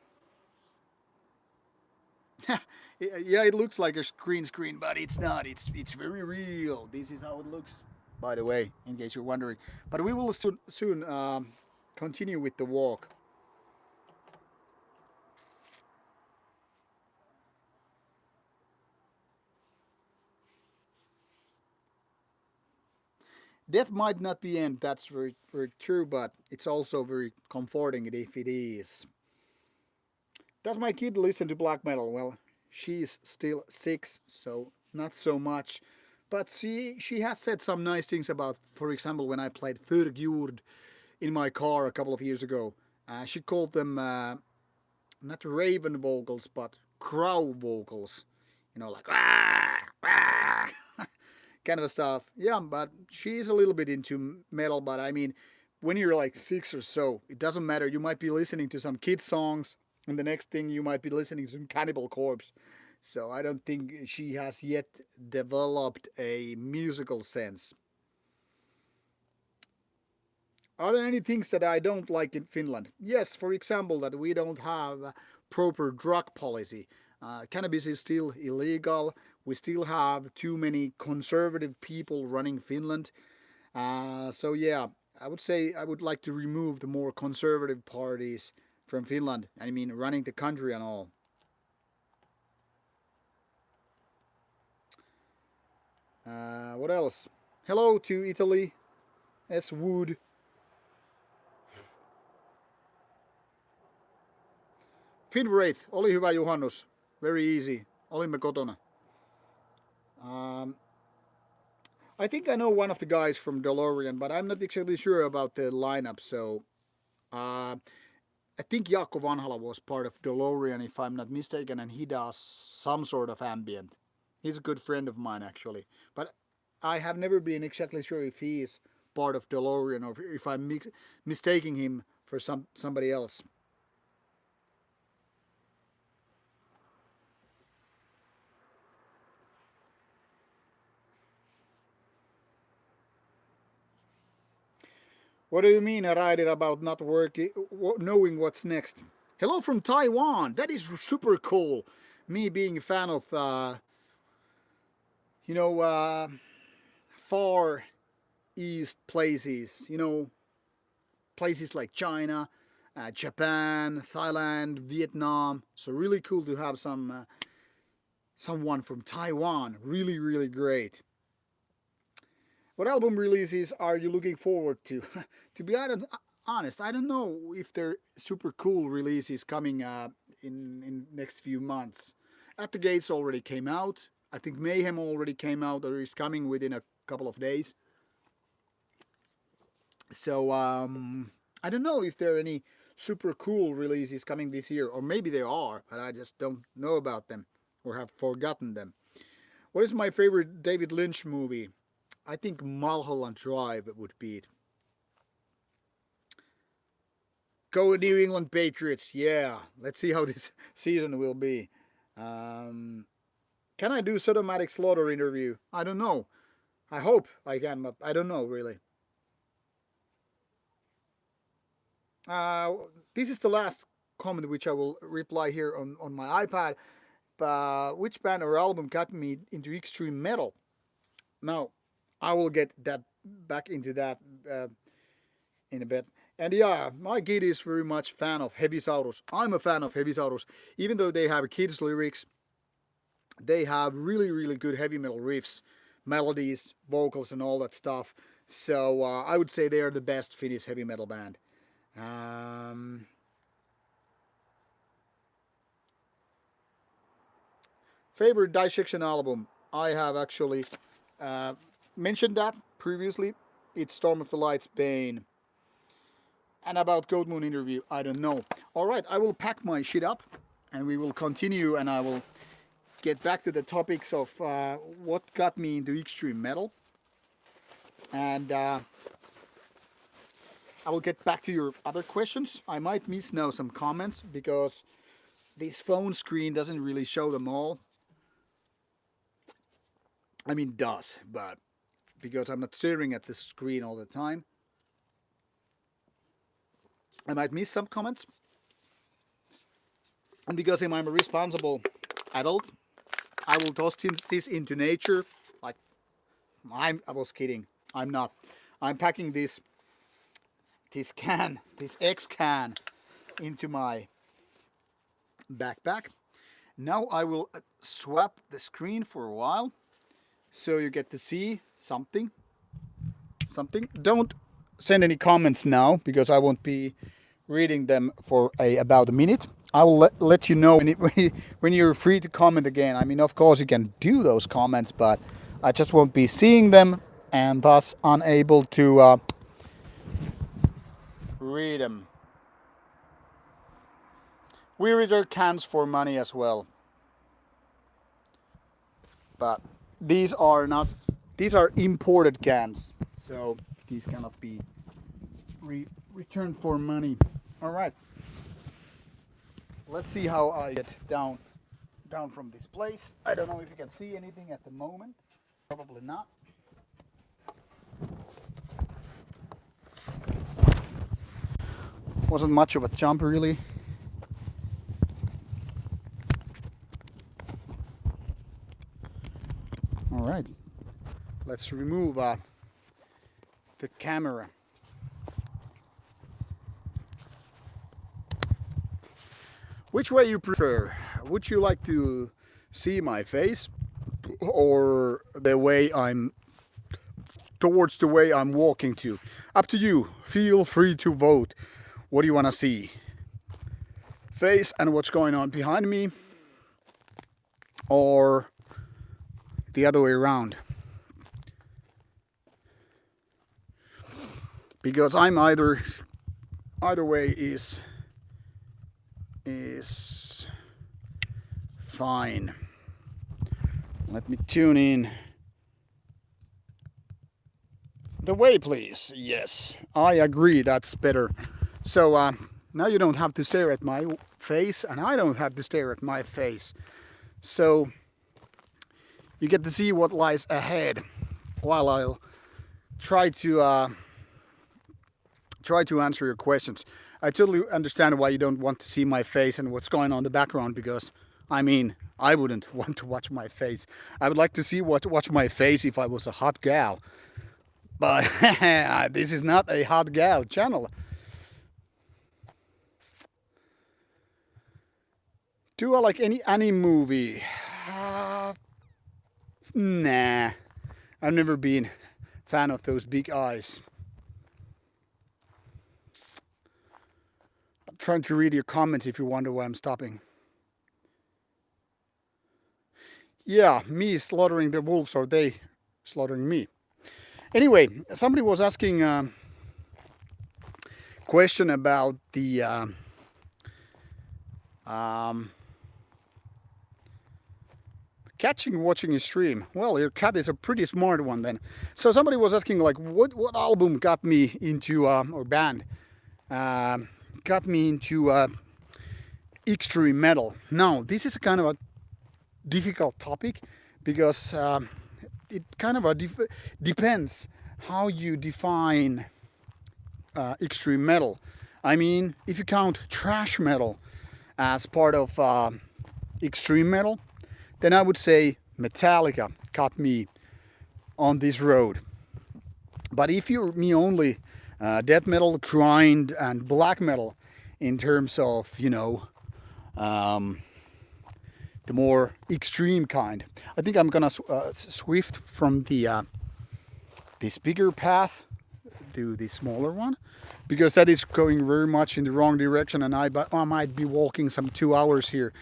Yeah, it looks like a screen, but it's not. It's very real. This is how it looks, by the way, in case you're wondering. But we will soon continue with the walk. Death might not be end. That's very, very true, but it's also very comforting if it is. Does my kid listen to black metal? Well, she's still 6, so not so much. But she has said some nice things about, for example, when I played Förgjord in my car a couple of years ago. She called them not raven vocals, but crow vocals. Like kind of stuff. Yeah, but she's a little bit into metal. But I mean, when you're like 6 or so, it doesn't matter. You might be listening to some kids songs, and the next thing you might be listening to some Cannibal Corpse. So I don't think she has yet developed a musical sense. Are there any things that I don't like in Finland? Yes, for example, that we don't have a proper drug policy. Cannabis is still illegal. We still have too many conservative people running Finland. So yeah, I would say I would like to remove the more conservative parties from Finland. I mean, running the country and all. What else? Hello to Italy. S. Wood. Finwraith, oli hyvä juhannus. Very easy. Olimme kotona. Um, I think I know one of the guys from DeLorean, but I'm not exactly sure about the lineup. So I think Jaakko Vanhala was part of DeLorean, if I'm not mistaken, and he does some sort of ambient. He's a good friend of mine, actually. But I have never been exactly sure if he is part of DeLorean or if I'm mistaking him for somebody else. What do you mean I write it about not working, knowing what's next? Hello from Taiwan. That is super cool. Me being a fan of, you know, far east places. You know, places like China, Japan, Thailand, Vietnam. So really cool to have someone from Taiwan. Really, really great. What album releases are you looking forward to? To be honest, I don't know if there are super cool releases coming in next few months. At the Gates already came out. I think Mayhem already came out or is coming within a couple of days. So I don't know if there are any super cool releases coming this year, or maybe there are, but I just don't know about them or have forgotten them. What is my favorite David Lynch movie? I think Mulholland Drive would be it. Go New England Patriots, yeah. Let's see how this season will be. Can I do Sodomatic Slaughter interview? I don't know. I hope I can, but I don't know really. This is the last comment which I will reply here on my iPad. Which band or album got me into extreme metal? Now, I will get that back into that in a bit. And yeah, my kid is very much fan of Heavy Saurus. I'm a fan of Heavy Saurus. Even though they have kids lyrics, they have really, really good heavy metal riffs, melodies, vocals and all that stuff. So I would say they are the best Finnish heavy metal band. Favorite Dissection album? I have actually mentioned that previously. It's Storm of the Light's Bane. And about Goatmoon interview, I don't know. Alright, I will pack my shit up and we will continue and I will get back to the topics of what got me into extreme metal. And I will get back to your other questions. I might miss now some comments because this phone screen doesn't really show them all. I mean, it does, but because I'm not staring at the screen all the time, I might miss some comments. And because I'm a responsible adult, I will toss this into nature. Like, I was kidding. I'm not. I'm packing this X can, into my backpack. Now I will swap the screen for a while, so you get to see something. Don't send any comments now because I won't be reading them for about a minute. I will let you know when you're free to comment again. I mean, of course you can do those comments, but I just won't be seeing them and thus unable to read them. We return cans for money as well, but these are imported cans, so these cannot be returned for money. All right, let's see how I get down from this place. I don't know if you can see anything at the moment. Probably not. Wasn't much of a jump really. All right, let's remove the camera. Which way you prefer? Would you like to see my face or the way I'm towards the way I'm walking to? Up to you. Feel free to vote. What do you want to see? Face and what's going on behind me, or the other way around? because I'm either way is fine. Let me tune in. The way, please. Yes, I agree. That's better. So now you don't have to stare at my face, and I don't have to stare at my face. So you get to see what lies ahead, while I'll try to answer your questions. I totally understand why you don't want to see my face and what's going on in the background, because I mean, I wouldn't want to watch my face. I would like to see watch my face if I was a hot gal. But this is not a hot gal channel. Do I like any movie? Nah. I've never been a fan of those big eyes. I'm trying to read your comments if you wonder why I'm stopping. Yeah, me slaughtering the wolves, or they slaughtering me. Anyway, somebody was asking a question about the catching watching a stream. Well, your cat is a pretty smart one then. So somebody was asking like what album got me into or band got me into extreme metal. Now this is a kind of a difficult topic, because it kind of depends how you define extreme metal. I mean, if you count thrash metal as part of extreme metal, then I would say Metallica got me on this road. But if you're me only death metal, grind, and black metal in terms of, you know, the more extreme kind, I think I'm gonna swift from the this bigger path to the smaller one, because that is going very much in the wrong direction, and I might be walking some 2 hours here.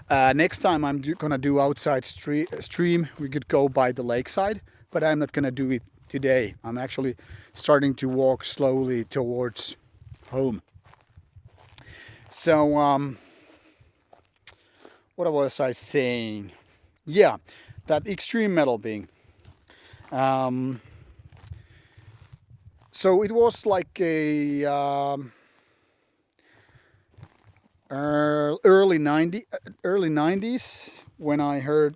Next time I'm gonna do outside stream. We could go by the lakeside, but I'm not gonna do it today. I'm actually starting to walk slowly towards home. So what was I saying? Yeah, that extreme metal thing. So it was like a early 90s when I heard,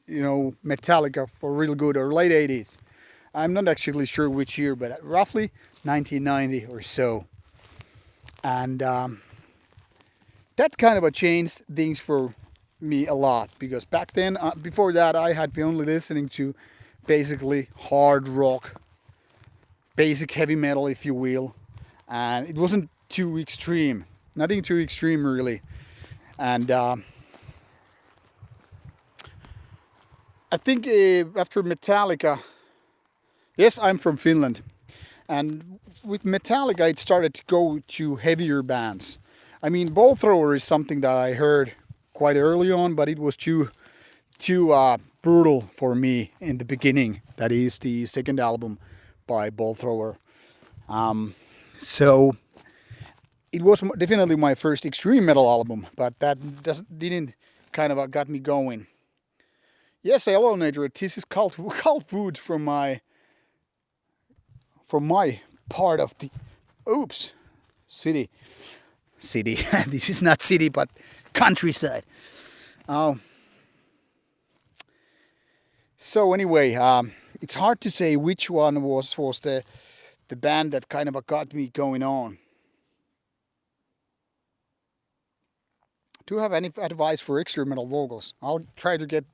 you know, Metallica for real good, or late 80s. I'm not actually sure which year, but roughly 1990 or so. And that kind of changed things for me a lot, because back then, before that, I had been only listening to basically hard rock, basic heavy metal, if you will, and it wasn't too extreme, nothing too extreme really. And I think after Metallica, yes, I'm from Finland, and with Metallica it started to go to heavier bands. I mean, Ball Thrower is something that I heard quite early on, but it was too brutal for me in the beginning. That is the second album by Ball Thrower. So it was definitely my first extreme metal album, but that didn't kind of got me going. Yes, hello, Nature. This is cult food from my part of the city. This is not city, but countryside. So anyway, it's hard to say which one was the band that kind of got me going on. Do you have any advice for extreme metal vocals? I'll try to get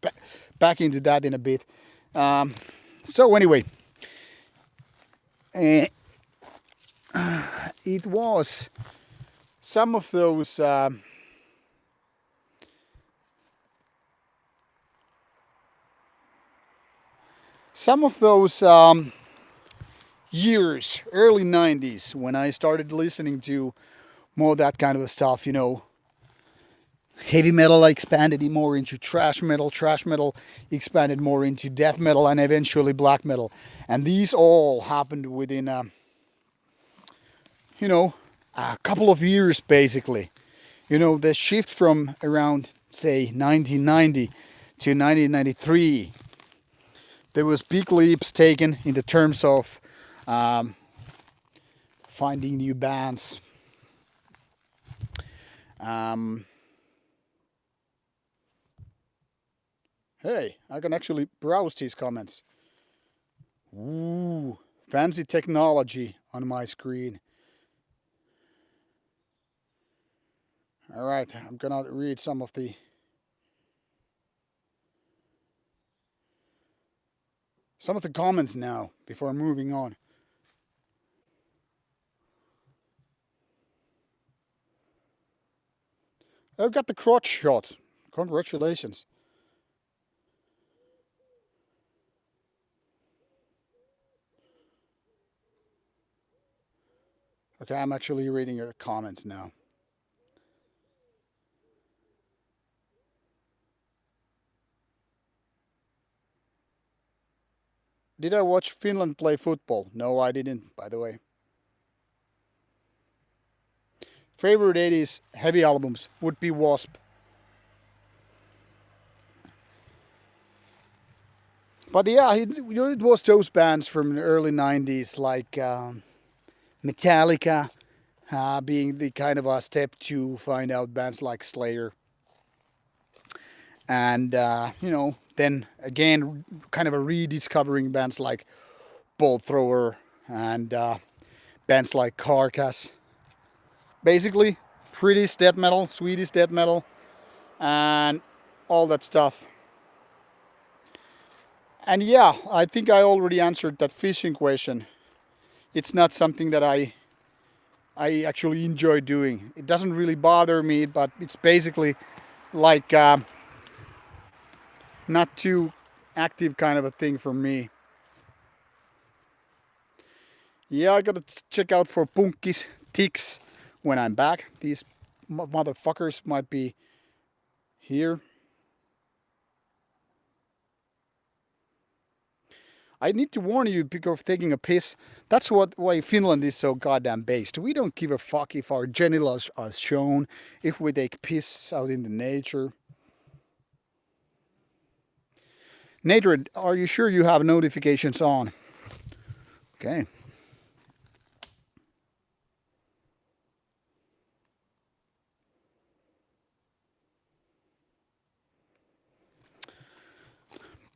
back into that in a bit. So anyway, it was some of those years, early 90s, when I started listening to more that kind of stuff, you know. Heavy metal expanded more into thrash metal expanded more into death metal, and eventually black metal. And these all happened within you know, a couple of years basically. You know, the shift from around, say, 1990 to 1993, there was big leaps taken in the terms of finding new bands. Hey, I can actually browse these comments. Ooh, fancy technology on my screen. All right, I'm gonna read some of the comments now before moving on. I've got the crotch shot. Congratulations. Okay, I'm actually reading your comments now. Did I watch Finland play football? No, I didn't, by the way. Favorite 80s heavy albums would be Wasp. But yeah, it was those bands from the early 90s like Metallica, being the kind of a step to find out bands like Slayer. And, then again, kind of a rediscovering bands like Bolt Thrower and bands like Carcass. Basically, British death metal, Swedish death metal, and all that stuff. And yeah, I think I already answered that fishing question. It's not something that I actually enjoy doing. It doesn't really bother me, but it's basically like not too active kind of a thing for me. Yeah, I gotta check out for punkis, ticks when I'm back. These motherfuckers might be here. I need to warn you because of taking a piss. That's why Finland is so goddamn based. We don't give a fuck if our genitals are shown, if we take piss out in the nature. Nature, are you sure you have notifications on? Okay.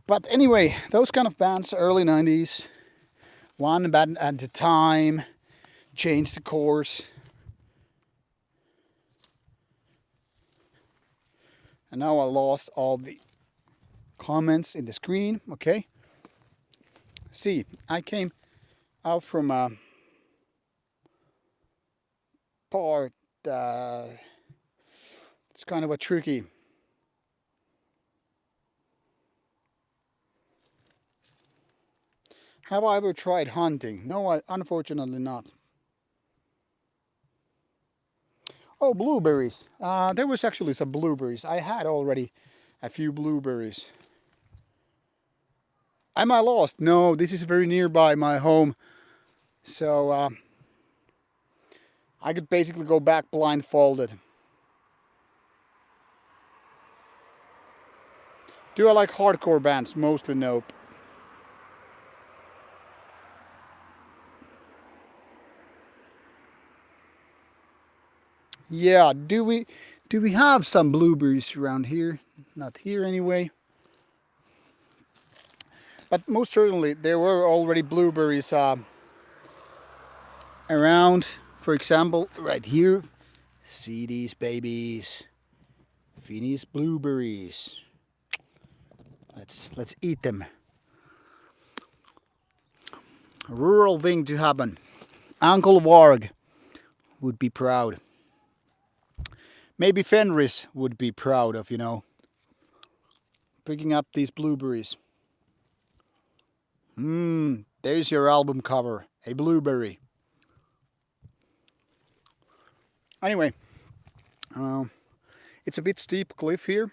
But anyway, those kind of bands, early 90s, one band at a time, changed the course. And now I lost all the comments in the screen. Okay. See, I came out from a part. It's kind of a tricky. Have I ever tried hunting? No, unfortunately not. Oh, blueberries. There was actually some blueberries. I had already a few blueberries. Am I lost? No, this is very nearby my home. So I could basically go back blindfolded. Do I like hardcore bands? Mostly nope. Yeah, do we have some blueberries around here? Not here anyway. But most certainly there were already blueberries around. For example, right here. See these babies. Finnish blueberries. Let's eat them. A rural thing to happen. Uncle Varg would be proud. Maybe Fenris would be proud of, picking up these blueberries. There's your album cover, a blueberry. Anyway, it's a bit steep cliff here.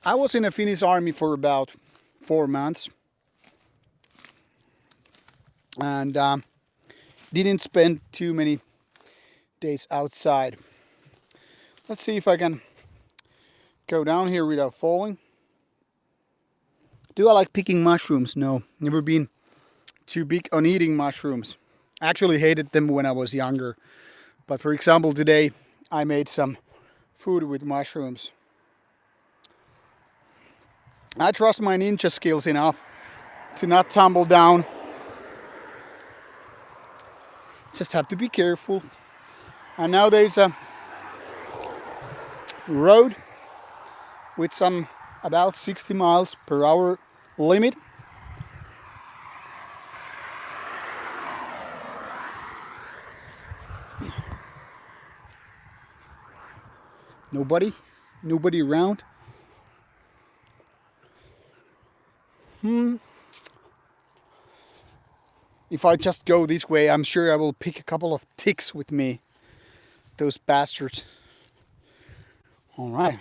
I was in a Finnish army for about 4 months. and didn't spend too many days outside. Let's see if I can go down here without falling. Do I like picking mushrooms? No, never been too big on eating mushrooms. Actually hated them when I was younger. But for example, today I made some food with mushrooms. I trust my ninja skills enough to not tumble down. Just have to be careful. And now there's a road with some about 60 miles per hour limit. Nobody around. If I just go this way, I'm sure I will pick a couple of ticks with me. Those bastards. All right.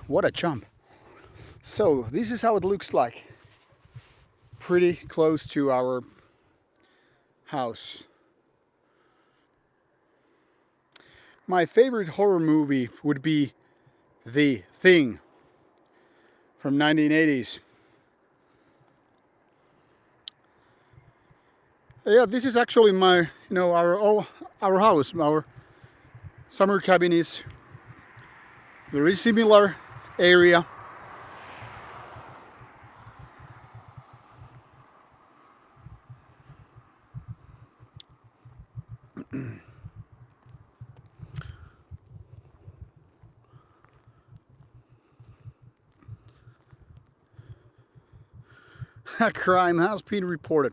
What a jump. So this is how it looks like. Pretty close to our house. My favorite horror movie would be The Thing from 1980s. Yeah, this is actually my, our house. Our summer cabin is very similar area. A crime has been reported.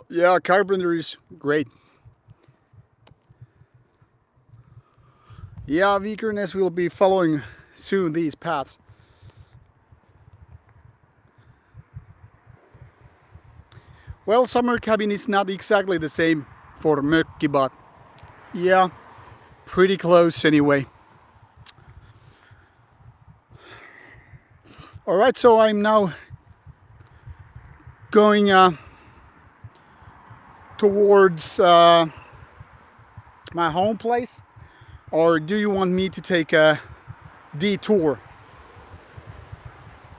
Yeah, carpenter is great. Yeah, Vikernes will be following soon these paths. Well, summer cabin is not exactly the same for mökki, but yeah, pretty close anyway. Alright, so I'm now going towards my home place, or do you want me to take a detour?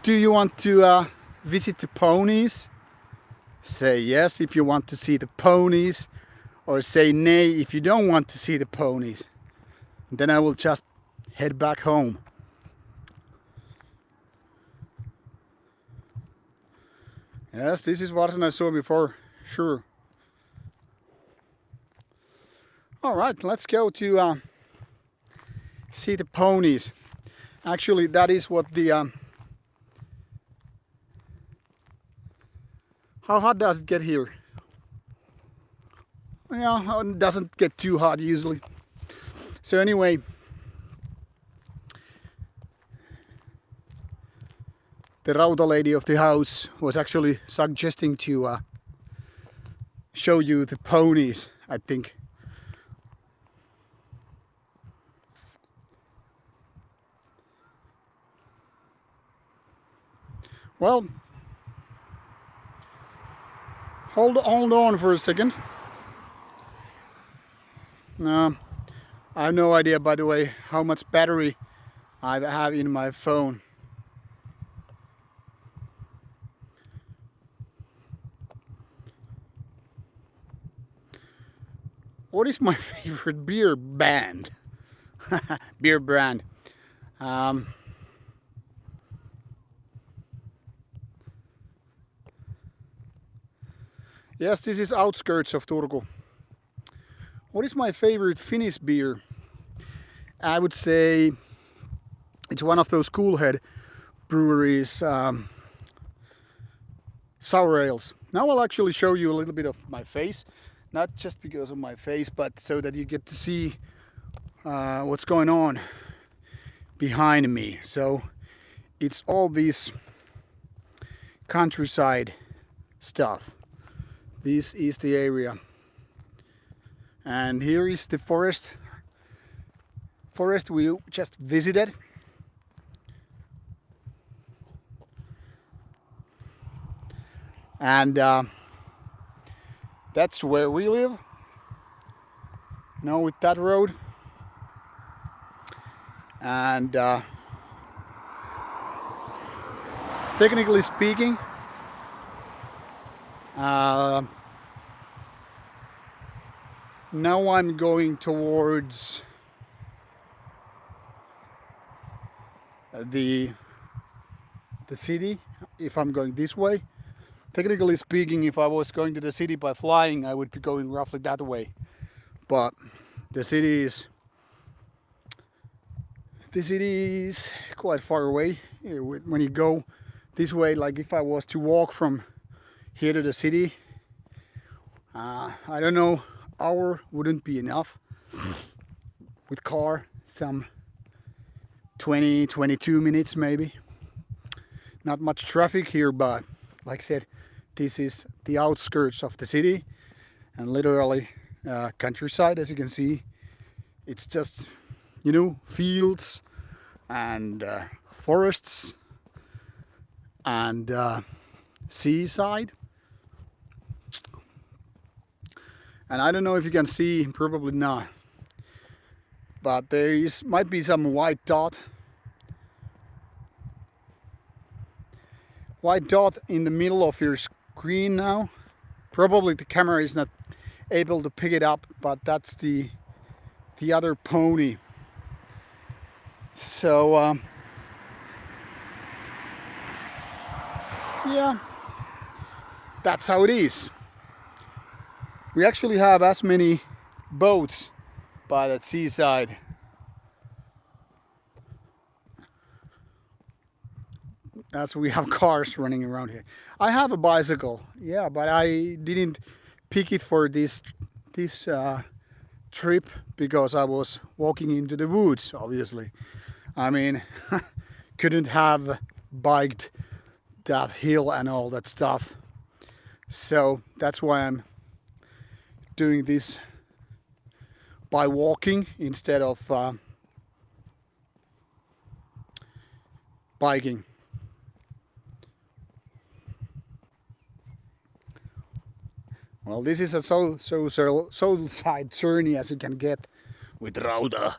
Do you want to visit the ponies? Say yes if you want to see the ponies, or say nay if you don't want to see the ponies. Then I will just head back home. Yes, this is Varsinaisuomi for sure. Alright, let's go to see the ponies. Actually, that is what the... How hot does it get here? Yeah, it doesn't get too hot usually. So anyway, the Rauta lady of the house was actually suggesting to show you the ponies, I think. Well, hold on for a second. I have no idea, by the way, how much battery I have in my phone. What is my favorite beer band? Beer brand. Yes, this is outskirts of Turku. What is my favorite Finnish beer? I would say it's one of those Coolhead breweries sour ales. Now I'll actually show you a little bit of my face. Not just because of my face, but so that you get to see what's going on behind me. So it's all this countryside stuff. This is the area. And here is the forest we just visited. And that's where we live. Now with that road. And technically speaking, now I'm going towards the city. If I'm going this way, technically speaking, if I was going to the city by flying, I would be going roughly that way. But the city is quite far away. When you go this way, like if I was to walk from here to the city, I don't know, hour wouldn't be enough. With car, some 20-22 minutes maybe. Not much traffic here, but like I said, this is the outskirts of the city and literally countryside. As you can see, it's just, you know, fields and forests and seaside. And I don't know if you can see, probably not, but might be some white dot in the middle of your screen now. Probably the camera is not able to pick it up, but that's the other pony. So yeah, that's how it is. We actually have as many boats by that seaside as we have cars running around here. I have a bicycle, yeah, but I didn't pick it for this trip because I was walking into the woods, obviously. I mean, couldn't have biked that hill and all that stuff. So that's why I'm doing this by walking instead of biking. Well, this is a soul side journey as you can get with Rauta.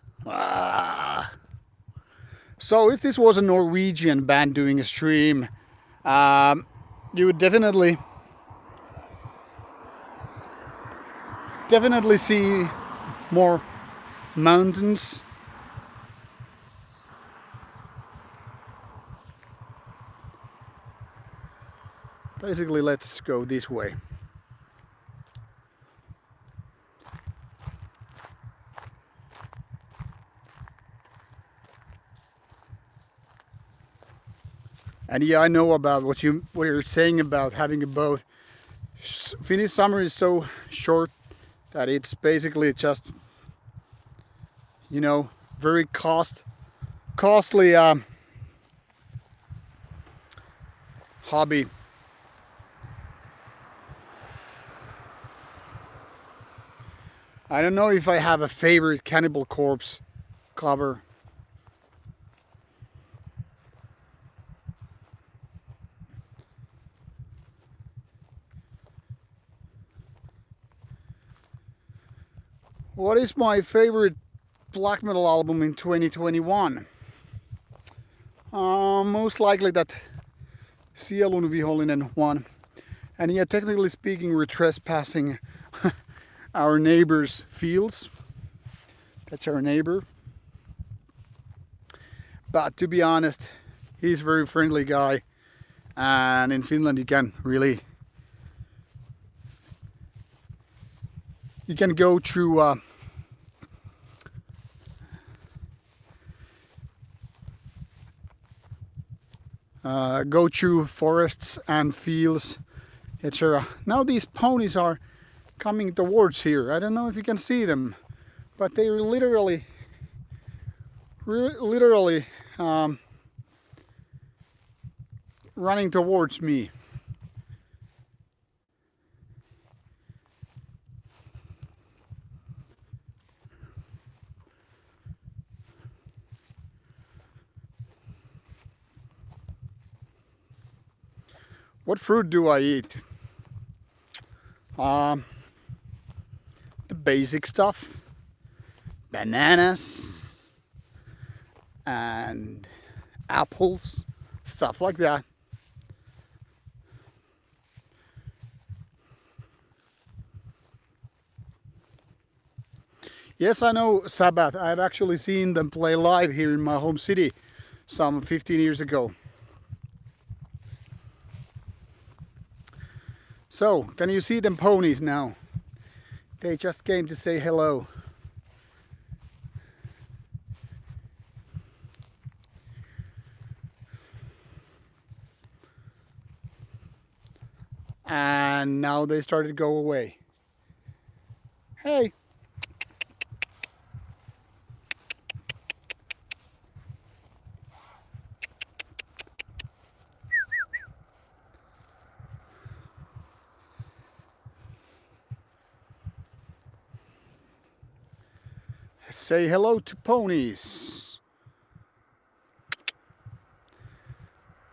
So if this was a Norwegian band doing a stream, you would definitely see more mountains. Basically, let's go this way. And yeah, I know about what you're saying about having a boat. Finnish summer is so short that it's basically just, you know, very costly hobby. I don't know if I have a favorite Cannibal Corpse cover. What is my favorite black metal album in 2021? Most likely that Sielun Vihollinen one. And yeah, technically speaking, we're trespassing our neighbor's fields. That's our neighbor. But to be honest, he's a very friendly guy. And in Finland you can go through forests and fields, etc. Now these ponies are coming towards here. I don't know if you can see them, but they're literally running towards me. What fruit do I eat? The basic stuff. Bananas and apples, stuff like that. Yes, I know Sabbath. I've actually seen them play live here in my home city some 15 years ago. So, can you see them ponies now? They just came to say hello. And now they started to go away. Hey! Say hello to ponies.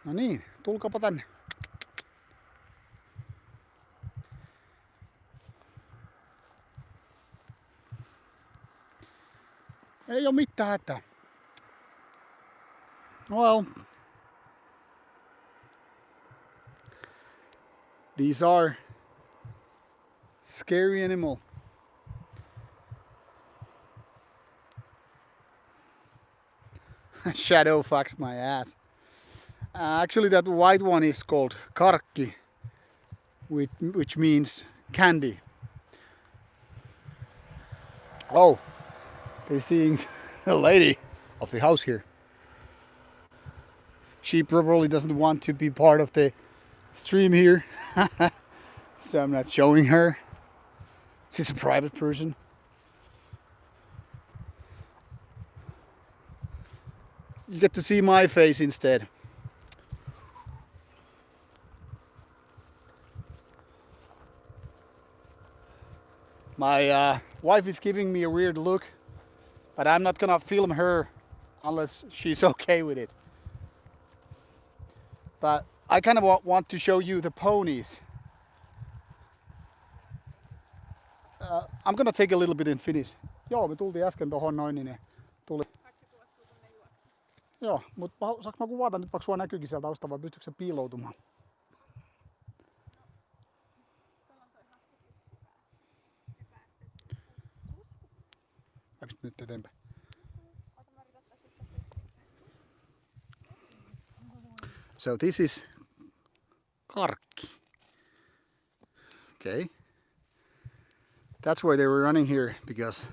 No niin, tulkaapa tänne. Ei oo mitään hätää. Well, these are scary animal. Shadow fucks my ass. Actually, that white one is called karkki, which means candy. Oh, they're seeing a lady of the house here. She probably doesn't want to be part of the stream here, so I'm not showing her. She's a private person. You get to see my face instead. My wife is giving me a weird look, but I'm not gonna film her unless she's okay with it. But I kind of want to show you the ponies. I'm gonna take a little bit in Finnish. Joo, me tultiin äsken tohon noin, niin ne tuli. Joo, mutta saanko mä kuvata nyt, vaikka sua näkyykin sieltä taustalla, vai pystyykö se piiloutumaan? Läksit nyt eteenpäin? So this is karkki. Okay. That's why they were running here, because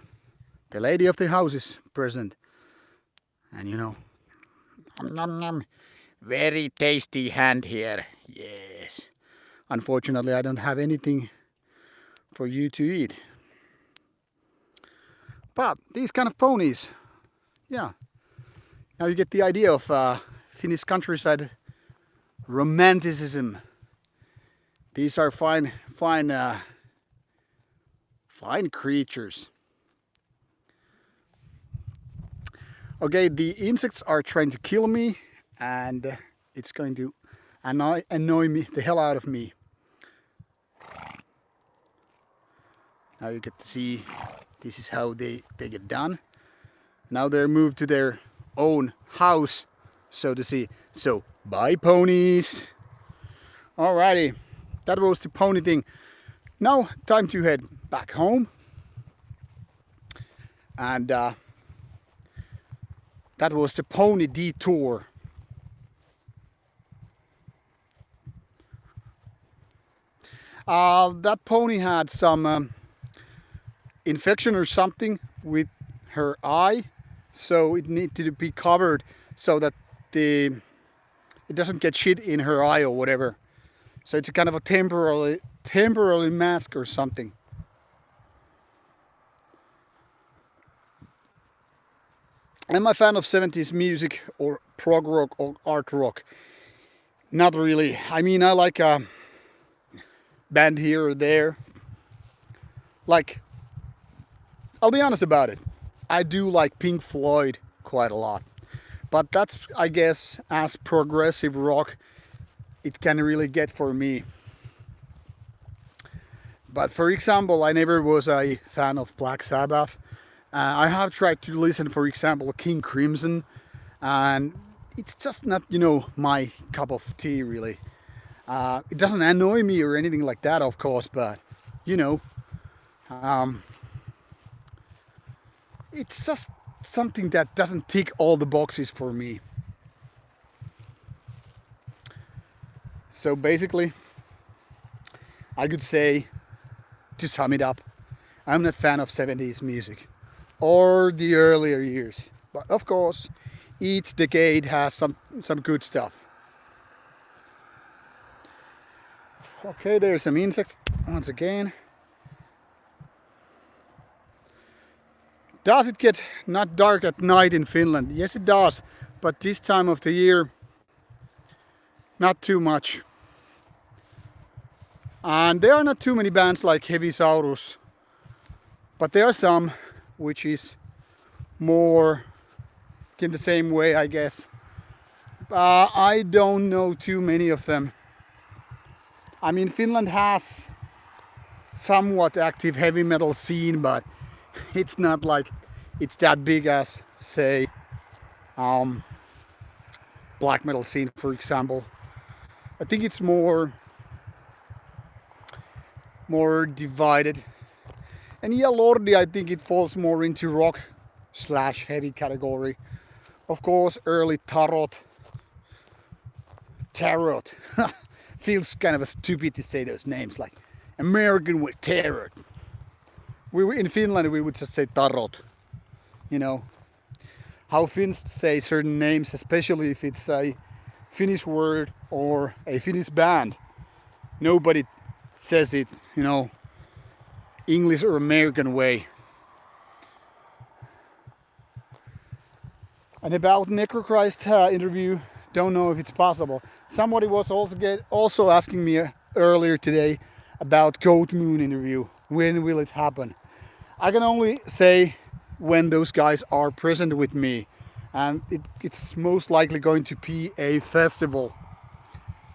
the lady of the house is present. And you know, nom, nom, very tasty hand here. Yes. Unfortunately, I don't have anything for you to eat. But these kind of ponies, yeah. Now you get the idea of Finnish countryside romanticism. These are fine creatures. Okay, the insects are trying to kill me, and it's going to annoy me the hell out of me. Now you get to see this is how they get done. Now they're moved to their own house, so to see. So bye ponies. Alrighty, that was the pony thing. Now time to head back home. And that was the pony detour. That pony had some infection or something with her eye, so it needed to be covered so that it doesn't get shit in her eye or whatever. So it's a kind of a temporary mask or something. Am I a fan of 70s music or prog rock or art rock? Not really. I mean, I like a band here or there. Like, I'll be honest about it. I do like Pink Floyd quite a lot. But that's, I guess, as progressive rock it can really get for me. But for example, I never was a fan of Black Sabbath. I have tried to listen, for example, King Crimson, and it's just not, my cup of tea really. It doesn't annoy me or anything like that, of course, but um, it's just something that doesn't tick all the boxes for me. So basically, I could say, to sum it up, I'm not a fan of 70s music or the earlier years. But of course, each decade has some good stuff. Okay, there's some insects once again. Does it get not dark at night in Finland? Yes, it does. But this time of the year, not too much. And there are not too many bands like Heavisaurus, but there are some which is more in the same way, I guess. I don't know too many of them. I mean, Finland has somewhat active heavy metal scene, but it's not like it's that big as, say, black metal scene, for example. I think it's more divided. And yeah, Lordi, I think it falls more into rock / heavy category. Of course, early Tarot feels kind of stupid to say those names, like American with Tarot. In Finland we would just say Tarot. How Finns say certain names, especially if it's a Finnish word or a Finnish band. Nobody says it, English or American way. And about Necrochrist interview, don't know if it's possible. Somebody was also asking me earlier today about Goat Moon interview. When will it happen? I can only say when those guys are present with me, and it's most likely going to be a festival,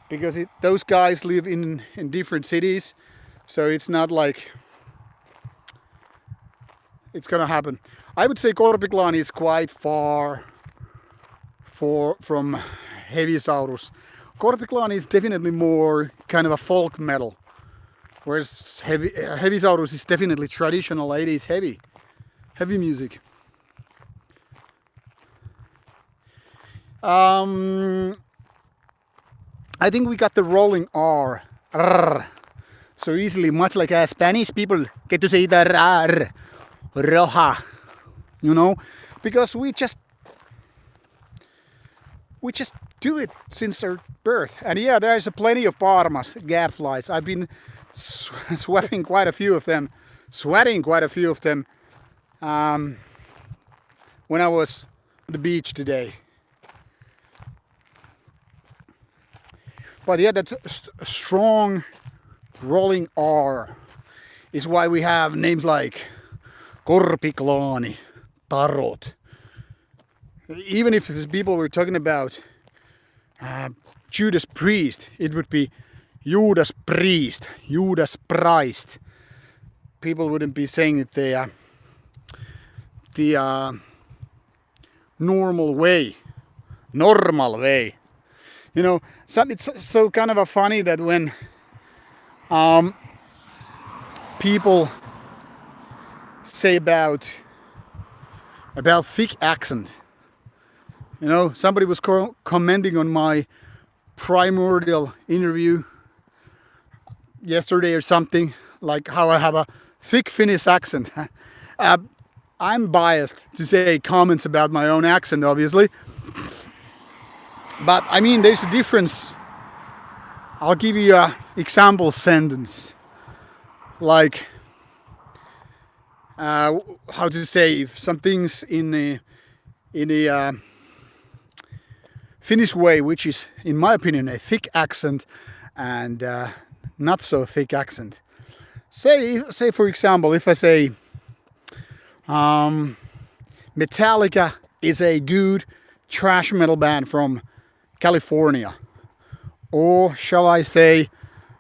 because those guys live in different cities, so it's not like it's gonna happen. I would say Korpiklaani is quite far from Heavisaurus. Korpiklaani is definitely more kind of a folk metal, whereas Heavisaurus is definitely traditional 80s heavy music. I think we got the rolling R. So easily, much like Spanish people get to say the R. Roja. Because we just do it since our birth. And yeah, there's plenty of parmas, gadflies. I've been sweating quite a few of them when I was on the beach today. But yeah, that strong rolling R is why we have names like Korpiklaani, Tarot. Even if people were talking about Judas Priest, it would be Judas Priest, Judas Priest. People wouldn't be saying it the normal way. It's so kind of funny that when people say about thick accent, somebody was commenting on my primordial interview yesterday or something, like how I have a thick Finnish accent. I'm biased to say comments about my own accent, obviously. But I mean, there's a difference. I'll give you an example sentence. Like, how to say, if some things in a Finnish way, which is, in my opinion, a thick accent and not so thick accent. Say for example, if I say Metallica is a good thrash metal band from California, Or shall I say,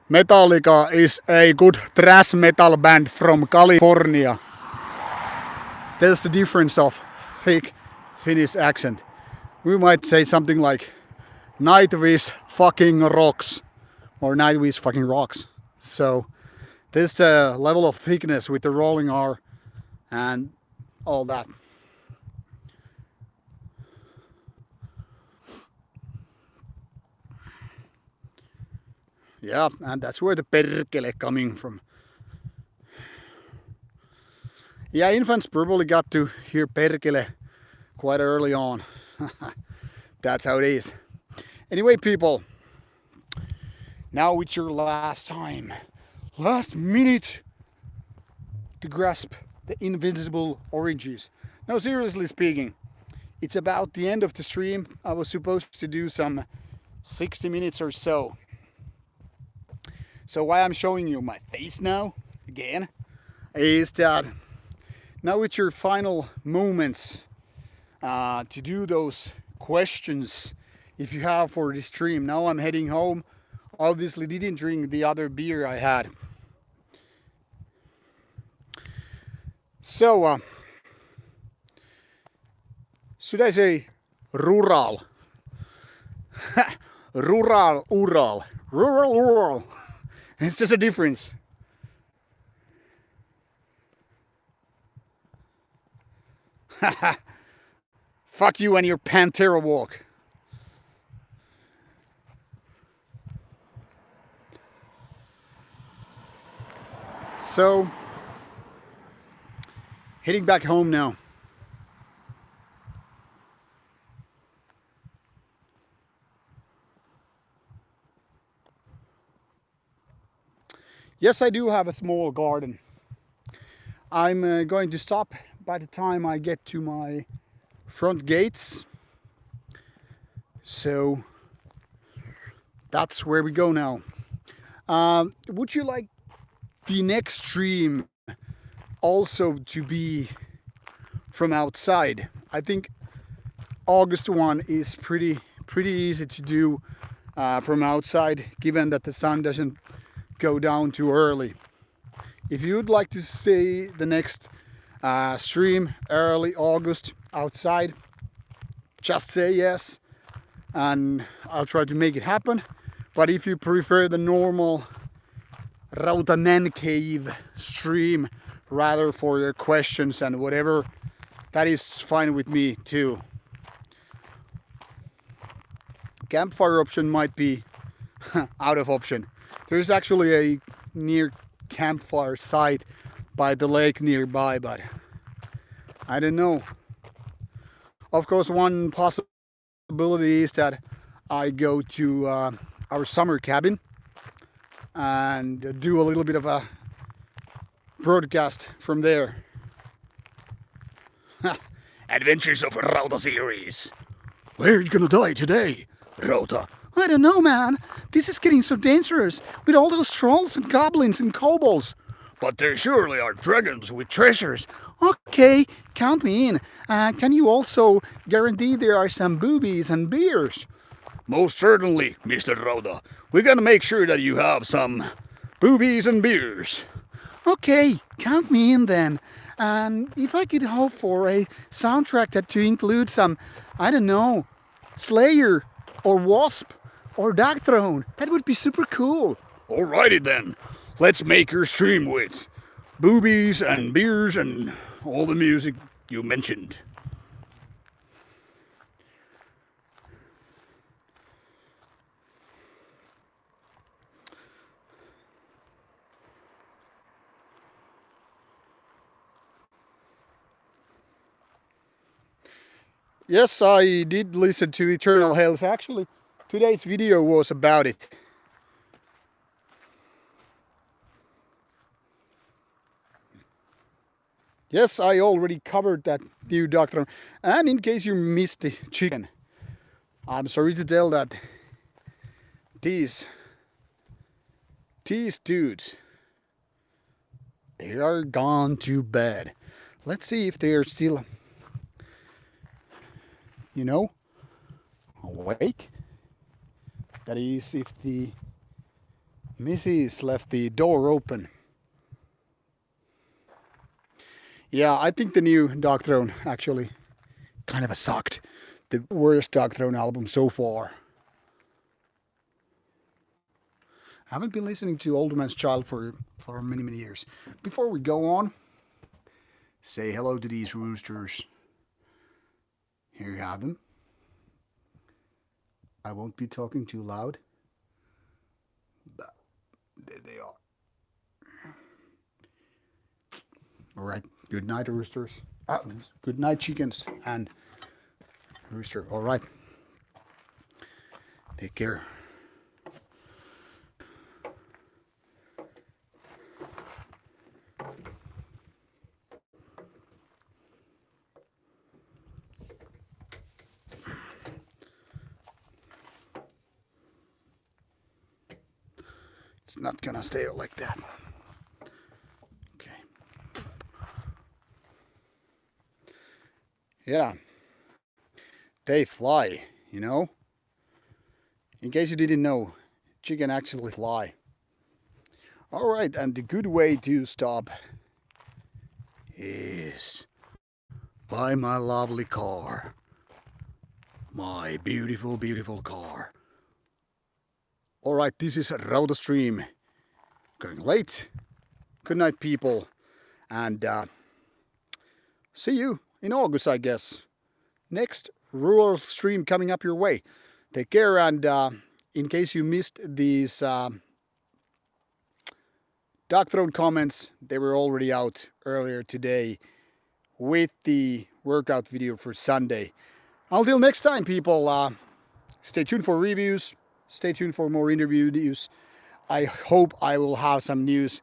Metallica is a good thrash metal band from California. There's the difference of thick Finnish accent. We might say something like Nightwish fucking rocks or Nightwish fucking rocks. So there's the level of thickness with the rolling R and all that. Yeah, and that's where the perkele coming from. Yeah, infants probably got to hear perkele quite early on. That's how it is. Anyway, people, now it's your last time, last minute to grasp the invincible oranges. No, seriously speaking, it's about the end of the stream. I was supposed to do some 60 minutes or so. So why I'm showing you my face now, again, is that now it's your final moments to do those questions if you have for this stream. Now I'm heading home. Obviously didn't drink the other beer I had. So, should I say rural? Rural, Ural. Rural, Ural. It's just a difference. Fuck you and your Pantera walk. So, heading back home now. Yes, I do have a small garden. I'm going to stop by the time I get to my front gates. So that's where we go now. Would you like the next stream also to be from outside? I think August one is pretty easy to do from outside, given that the sun doesn't go down too early. If you'd like to see the next stream early August outside, just say yes and I'll try to make it happen. But if you prefer the normal Rauta Man Cave stream rather for your questions and whatever, that is fine with me too. Campfire option might be out of option. There's actually a near campfire site by the lake nearby, but I don't know. Of course, one possibility is that I go to our summer cabin and do a little bit of a broadcast from there. Adventures of Rauta series. Where are you gonna die today, Rauta? I don't know, man. This is getting so dangerous with all those trolls and goblins and kobolds. But there surely are dragons with treasures. Okay, count me in. Can you also guarantee there are some boobies and beers? Most certainly, Mr. Rauta. We're gonna make sure that you have some boobies and beers. Okay, count me in then. And if I could hope for a soundtrack that to include some, I don't know, Slayer or Wasp or Dark Throne, that would be super cool. Alrighty then, let's make your stream with boobies and beers and all the music you mentioned. Yes, I did listen to Eternal Hells. Actually, today's video was about it. Yes, I already covered that new doctrine. And in case you missed the chicken, I'm sorry to tell that these dudes, they are gone to bed. Let's see if they are still, you know, awake. That is if the missus left the door open. Yeah, I think the new Dark Throne actually kind of sucked. The worst Dark Throne album so far. I haven't been listening to Old Man's Child for many years. Before we go on, say hello to these roosters. Here you have them. I won't be talking too loud, but there they are. All right, good night, roosters. Good night, chickens and rooster. All right, take care. It's not gonna stay like that. Okay. Yeah. They fly, you know? In case you didn't know, chicken actually fly. Alright, and the good way to stop is by my lovely car. My beautiful, beautiful car. Alright, this is Rauta Stream. Going late. Good night, people. And see you in August, I guess. Next rural stream coming up your way. Take care, and in case you missed these Dark Throne comments, they were already out earlier today with the workout video for Sunday. Until next time, people, stay tuned for reviews. Stay tuned for more interviews. I hope I will have some news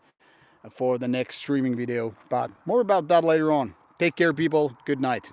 for the next streaming video, but more about that later on. Take care, people. Good night.